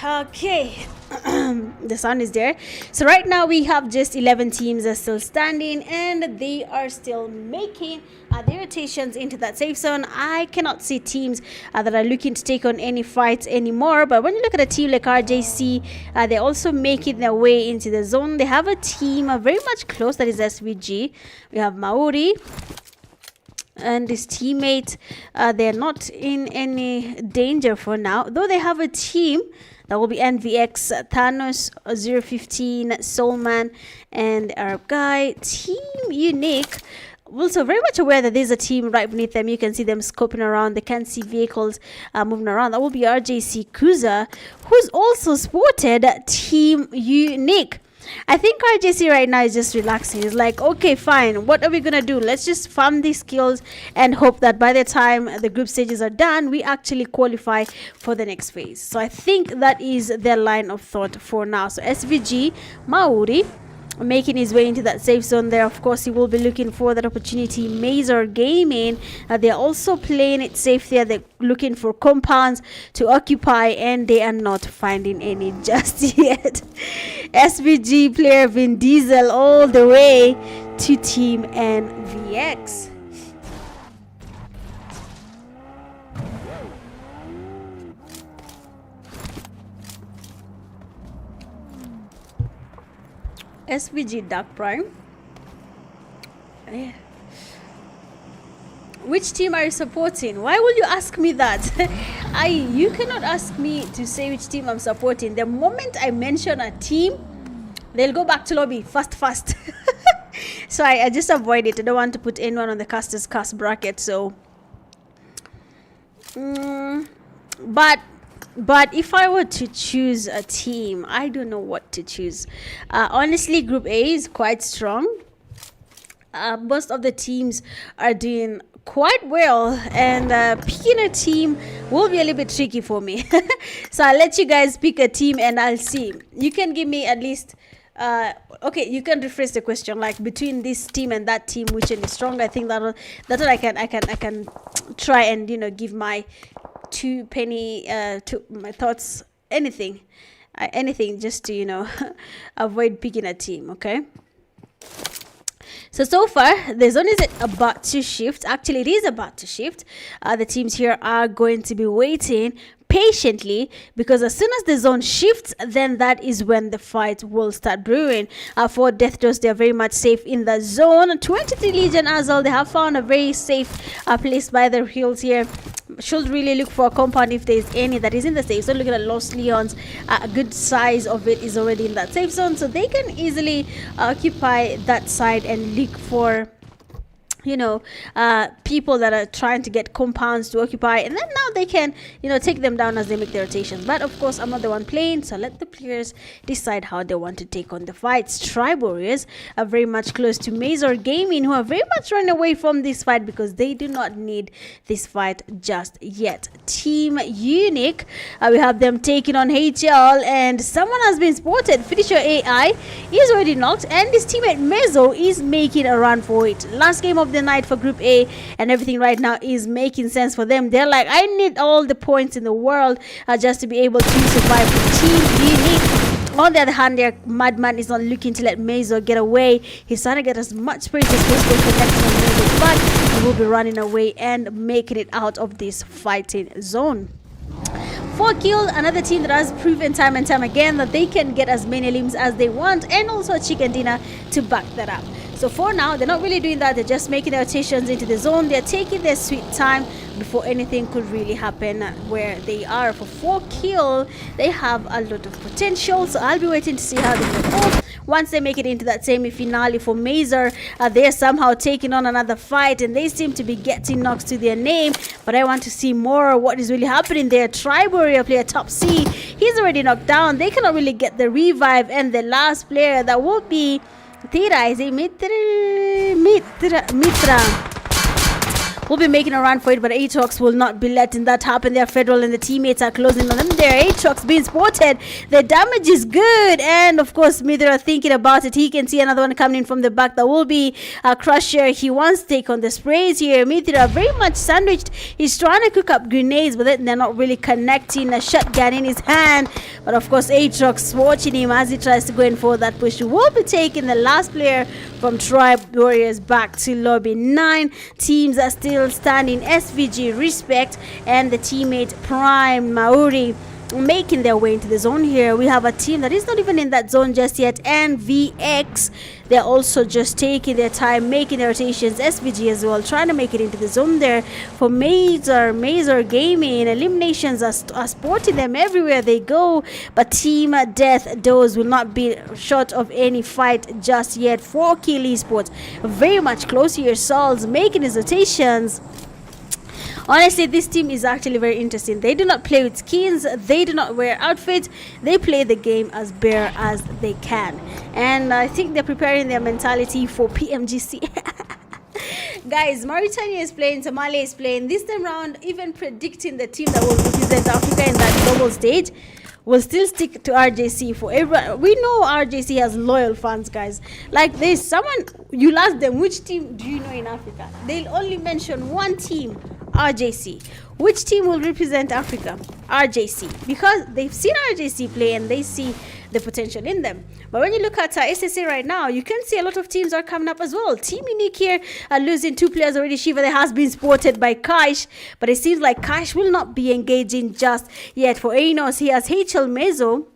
The sound is there. So right now we have just 11 teams are still standing, and they are still making their rotations into that safe zone. I cannot see teams that are looking to take on any fights anymore, but when you look at a team like RJC, they're also making their way into the zone. They have a team very much close, that is SVG. We have Maori and his teammate. They're not in any danger for now, though they have a team that will be NVX, Thanos, 015, Soulman, and Arab Guy. Team Unique also very much aware that there's a team right beneath them. You can see them scoping around. They can see vehicles moving around. That will be RJC Cruiser, who's also spotted Team Unique. I think RJC right now is just relaxing. It's like, okay, fine, what are we gonna do? Let's just farm these skills and hope that by the time the group stages are done, we actually qualify for the next phase. So I think that is their line of thought for now. So SVG Maori making his way into that safe zone there. Of course, he will be looking for that opportunity. Mazor Gaming, they're also playing it safe there. They're looking for compounds to occupy, and they are not finding any just yet. SVG player Vin Diesel all the way to Team NVX. SVG Dark Prime. Which team are you supporting? Why will you ask me that? You cannot ask me to say which team I'm supporting. The moment I mention a team, they'll go back to lobby fast. So I just avoid it. I don't want to put anyone on the casters cast bracket. So but if I were to choose a team, I don't know what to choose. Honestly, Group A is quite strong. Most of the teams are doing quite well, and picking a team will be a little bit tricky for me. So I'll let you guys pick a team and I'll see. You can give me at least okay, you can rephrase the question, like between this team and that team, which one is strong. I think that's what I can try and, you know, give my to my thoughts, anything just to, you know, avoid picking a team. Okay, so far the zone is about to shift. Actually, it is about to shift. The teams here are going to be waiting patiently, because as soon as the zone shifts, then that is when the fight will start brewing. For Death Dose, they are very much safe in the zone. 23 Legion as well, they have found a very safe place by the hills here. Should really look for a compound if there is any that is in the safe zone. Look at the Lost Leons. A good size of it is already in that safe zone, so they can easily occupy that side and look for, you know, people that are trying to get compounds to occupy, and then now they can, you know, take them down as they make their rotations. But of course, I'm not the one playing, so let the players decide how they want to take on the fights. Tribe Warriors are very much close to Mazor Gaming, who are very much running away from this fight because they do not need this fight just yet. Team Unique, we have them taking on HL, and someone has been spotted. Finisher AI is already knocked, and his teammate Mezo is making a run for it. Last game of the night for Group A, and everything right now is making sense for them. They're like, I need all the points in the world just to be able to survive. Team Unique, on the other hand, their Madman is not looking to let Mezo get away. He's trying to get as much praise as possible for next on Mezo, but he will be running away and making it out of this fighting zone. 4 kill, another team that has proven time and time again that they can get as many limbs as they want, and also a chicken dinner to back that up. So for now, they're not really doing that. They're just making their rotations into the zone. They're taking their sweet time before anything could really happen where they are. For 4 kill, they have a lot of potential. So I'll be waiting to see how they perform. Once they make it into that semi-finale for Mazor, they're somehow taking on another fight, and they seem to be getting knocks to their name. But I want to see more what is really happening there. Tribe Warrior player Top C, he's already knocked down. They cannot really get the revive, and the last player that will be Tira, is it Mitra? Will be making a run for it, but Aatrox will not be letting that happen. Their Federal and the teammates are closing on them there. Aatrox being spotted. The damage is good, and of course Mitra thinking about it. He can see another one coming in from the back. That will be a Crusher. He wants to take on the sprays here. Mitra very much sandwiched. He's trying to cook up grenades, but they're not really connecting. A shotgun in his hand, but of course Aatrox watching him as he tries to go in for that push. Will be taking the last player from Tribe Warriors back to lobby. 9 teams are still standing. SVG Respect and the teammate Prime Maori making their way into the zone here. We have a team that is not even in that zone just yet, and VX, they're also just taking their time, making their rotations. SVG as well, trying to make it into the zone there for Mazer Gaming. Eliminations are sporting them everywhere they go, but Team Death Doors will not be short of any fight just yet. 4Kill Esports very much close here. Sauls making his rotations. Honestly, this team is actually very interesting. They do not play with skins. They do not wear outfits. They play the game as bare as they can. And I think they're preparing their mentality for PMGC. Guys, Mauritania is playing, Somalia is playing. This time round, even predicting the team that will represent Africa in that global stage, will still stick to RJC for everyone. We know RJC has loyal fans, guys. Like, there's someone, you ask them, which team do you know in Africa? They'll only mention one team, RJC. Which team will represent Africa? RJC. Because they've seen RJC play and they see the potential in them. But when you look at SSA right now, you can see a lot of teams are coming up as well. Team Unique here are losing 2 players already. Shiva that has been spotted by Kaish, but it seems like Kaish will not be engaging just yet. For Anos, he has HL Mezo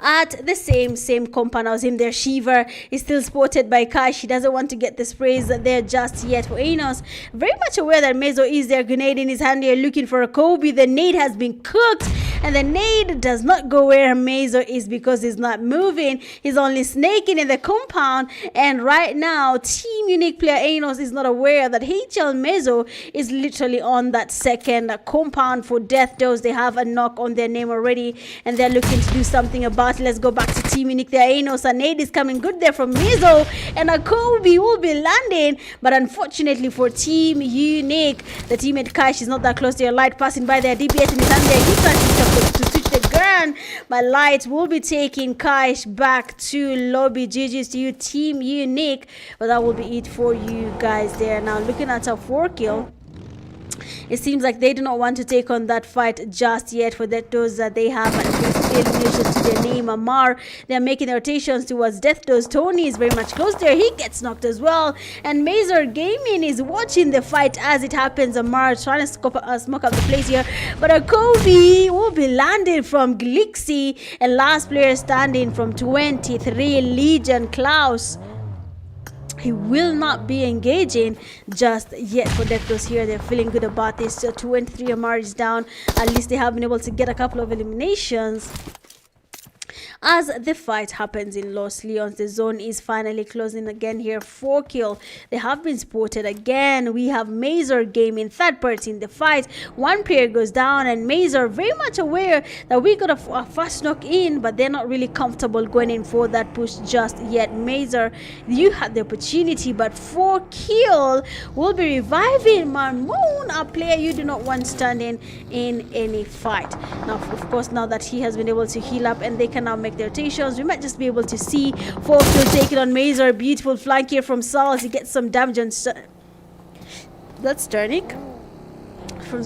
at the same compound as him there. Shiva is still spotted by Kaish. He doesn't want to get the sprays there just yet. For Anos, very much aware that Mezo is there. Grenade in his hand here, looking for a Kobe. The nade has been cooked, and the nade does not go where Mezo is because he's not moving. He's only snaking in the compound, and right now Team Unique player Anos is not aware that HL Mezo is literally on that second compound. For Death Dose, they have a knock on their name already, and they're looking to do something about it. Let's go back to Team Unique there. Anos, a nade is coming good there from Mezo, and a Kobe will be landing, but unfortunately for Team Unique, the teammate Kaish is not that close to your light, passing by their DPS in his hand there. He tries to switch the gun, but Light will be taking Kaish back to lobby. GG's to you, Team Unique, but that will be it for you guys there. Now looking at a 4-kill, it seems like they do not want to take on that fight just yet. For those that they have elimination to their name. Amar, they're making their rotations towards Death Dose. Tony is very much close there. He gets knocked as well. And Mazer Gaming is watching the fight as it happens. Amar trying to smoke up the place here. But a Kobe will be landed from Glixi. And last player standing from 23, Legion Klaus. He will not be engaging just yet. For Dectos here, they're feeling good about this. So 23 Amar is down. At least they have been able to get a couple of eliminations as the fight happens in Los Leones. The zone is finally closing again here. 4-kill. They have been spotted again. We have Mazer Gaming, third party in the fight. One player goes down, and Mazer very much aware that we got a fast knock in, but they're not really comfortable going in for that push just yet. Mazer, you had the opportunity, but 4-kill will be reviving Marmoon, a player you do not want standing in any fight. Now, of course, now that he has been able to heal up and they can now make their rotations, we might just be able to see 4-kill taken on Mazer. Beautiful flank here from Saul as he gets some damage on that's Sternik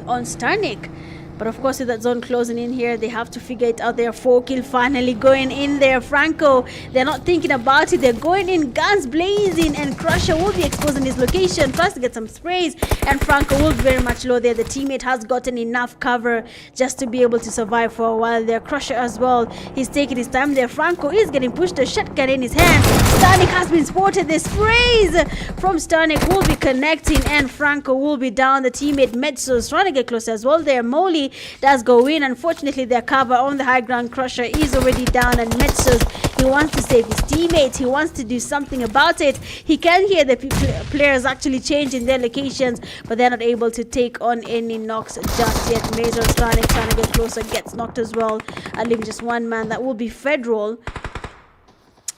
on Sternik. But of course, with that zone closing in here, they have to figure it out. Their 4-kill finally going in there. Franco, they're not thinking about it. They're going in, guns blazing, and Crusher will be exposing his location. Tries to get some sprays, and Franco will be very much low there. The teammate has gotten enough cover just to be able to survive for a while there. Crusher as well, he's taking his time there. Franco is getting pushed, a shotgun in his hand. Sternik has been spotted. The sprays from Sternik will be connecting, and Franco will be down. The teammate Metso is trying to get close as well there. Molly does go in. Unfortunately, their cover on the high ground. Crusher is already down, and Metsos, he wants to save his teammates. He wants to do something about it. He can hear the players actually changing their locations, but they're not able to take on any knocks just yet. Mazer trying to get closer, gets knocked as well. I leave just one man. That will be Federal,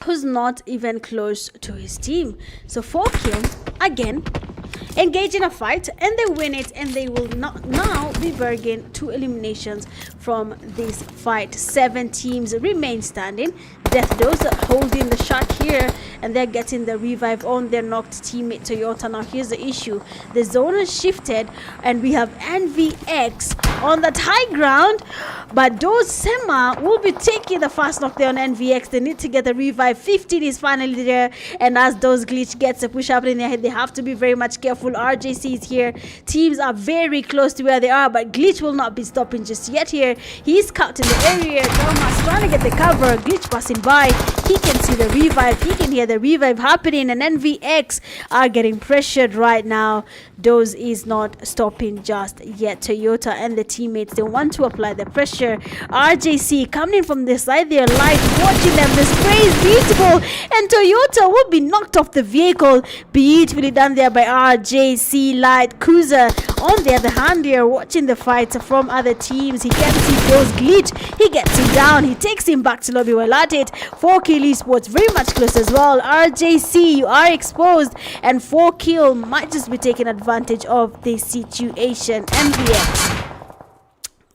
who's not even close to his team. So 4-kill again, engage in a fight, and they win it, and they will not now be bargaining 2 eliminations from this fight. 7 teams remain standing. Death Dose holding the shot here, and they're getting the revive on their knocked teammate Toyota. Now here's the issue: the zone has shifted, and we have NVX on that high ground, but Dose Sema will be taking the fast knock there on NVX. They need to get the revive. 15 is finally there, and as Dose Glitch gets a push up in their head, they have to be very much careful. careful. RJC is here. Teams are very close to where they are, but Glitch will not be stopping just yet here. He's scouting the area. Thomas trying to get the cover. Glitch passing by. He can see the revive. He can hear the revive happening, and NVX are getting pressured right now. Dose is not stopping just yet. Toyota and the teammates, they want to apply the pressure. RJC coming in from the side there, light, watching them. The spray is beautiful, and Toyota will be knocked off the vehicle. Beautifully done there by RJC. Light Cruiser on the other hand here, watching the fights from other teams. He can see Dose Glitch. He gets him down. He takes him back to lobby. Well at it. 4Kill Esports very much close as well. RJC, you are exposed, and 4Kill might just be taking advantage of this situation. MVX.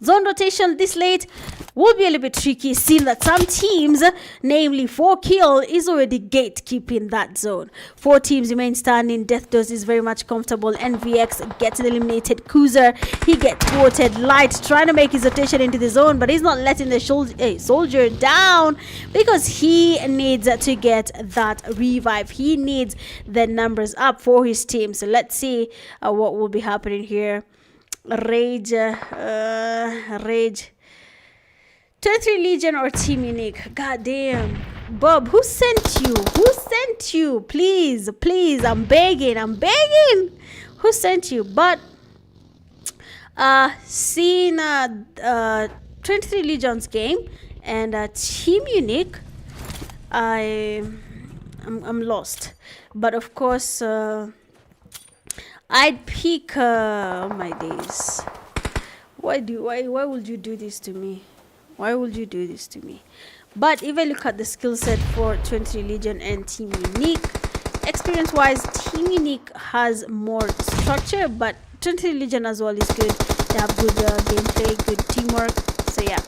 Zone rotation this late will be a little bit tricky, seeing that some teams, namely 4Kill, is already gatekeeping that zone. 4 teams remain standing. Death Dose is very much comfortable. NVX gets eliminated. Cruiser, he gets thwarted. Light trying to make his rotation into the zone, but he's not letting the soldier down because he needs to get that revive. He needs the numbers up for his team. So let's see what will be happening here. Rage 23 Legion or Team Unique. God damn. Bob, who sent you? Who sent you? Please, I'm begging. Who sent you? But seeing 23 Legion's game and Team Unique, I'm lost. But of course, I'd pick oh my days. Why would you do this to me? Why would you do this to me? But if I look at the skill set for 23 Legion and Team Unique, experience wise, Team Unique has more structure, but 23 Legion as well is good. They have good gameplay, good teamwork. So yeah.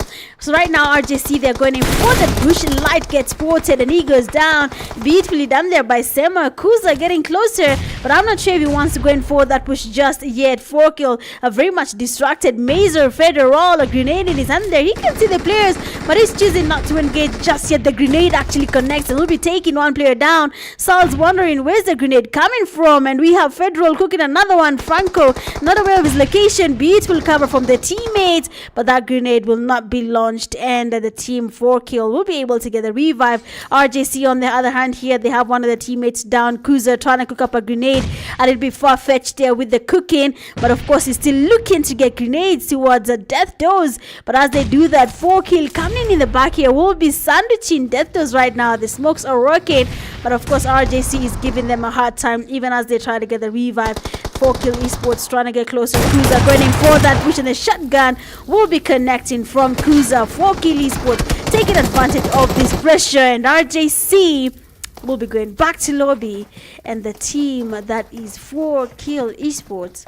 So right now RJC, they're going in for the bush. Light gets spotted and he goes down. Beautifully done there by Sema. Kuza getting closer, but I'm not sure if he wants to go in for that push just yet. 4Kill, very much distracted. Mazer, Federal, a grenade in his hand there. He can see the players, but he's choosing not to engage just yet. The grenade actually connects and will be taking one player down. Sal's wondering where's the grenade coming from, and we have Federal cooking another one. Franco not aware of his location. Beautiful cover from the teammates, but that grenade will not be launched, and the team 4Kill will be able to get the revive. RJC on the other hand here, they have one of the teammates down. Cruiser trying to cook up a grenade, and it'll be far-fetched there with the cooking, but of course he's still looking to get grenades towards a Death Dose. But as they do that, 4Kill coming in the back here will be sandwiching Death Dose right now. The smokes are working, but of course RJC is giving them a hard time even as they try to get the revive. 4Kill Esports trying to get closer. Cruiser going in for that push, and the shotgun will be connecting from Cruiser. 4Kill Esports taking advantage of this pressure, and RJC will be going back to lobby, and the team that is 4Kill Esports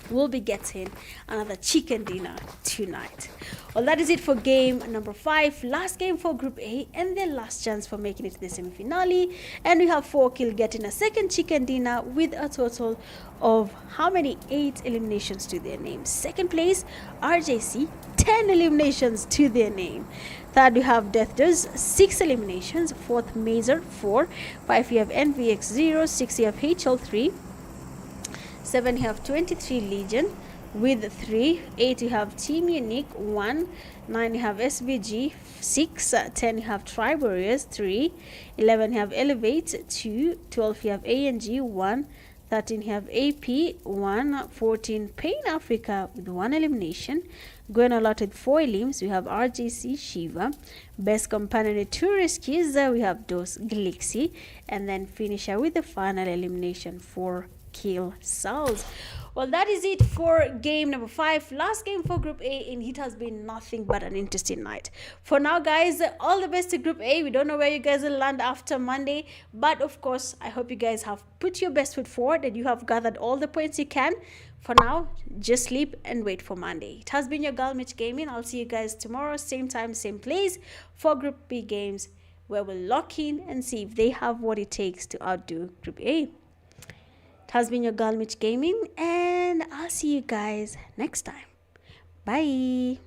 will be getting another chicken dinner tonight. Well, that is it for game number 5, last game for Group A, and their last chance for making it to the semi-finale. And we have 4Kill getting a second chicken dinner with a total of how many? 8 eliminations to their name. Second place, RJC, 10 eliminations to their name. Third, we have Death Dose, 6 eliminations. Fourth, Mazer, 4. 5, we have NVX, 0. 6, we have HL3. 7, you have 23 Legion with 3. 8, you have Team Unique, 1. 9, you have SVG, 6. 10, you have Tribe Warriors, 3. 11, you have Elevate, 2. 12, you have ANG, 1. 13, you have AP, 1. 14, Pain Africa with 1 elimination. Going a lot with 4 elims, we have RJC, Shiva. Best companion 2 rescues, we have Dose, Glixi. And then finisher with the final elimination for Kill Souls. Well, that is it for game number 5, last game for Group A, and it has been nothing but an interesting night. For now, guys, all the best to Group A. We don't know where you guys will land after Monday, but of course, I hope you guys have put your best foot forward and you have gathered all the points you can. For now, just sleep and wait for Monday. It has been your girl Mitch Gaming. I'll see you guys tomorrow, same time, same place, for Group B games, where we'll lock in and see if they have what it takes to outdo Group A. It has been your girl Mitch Gaming, and I'll see you guys next time. Bye.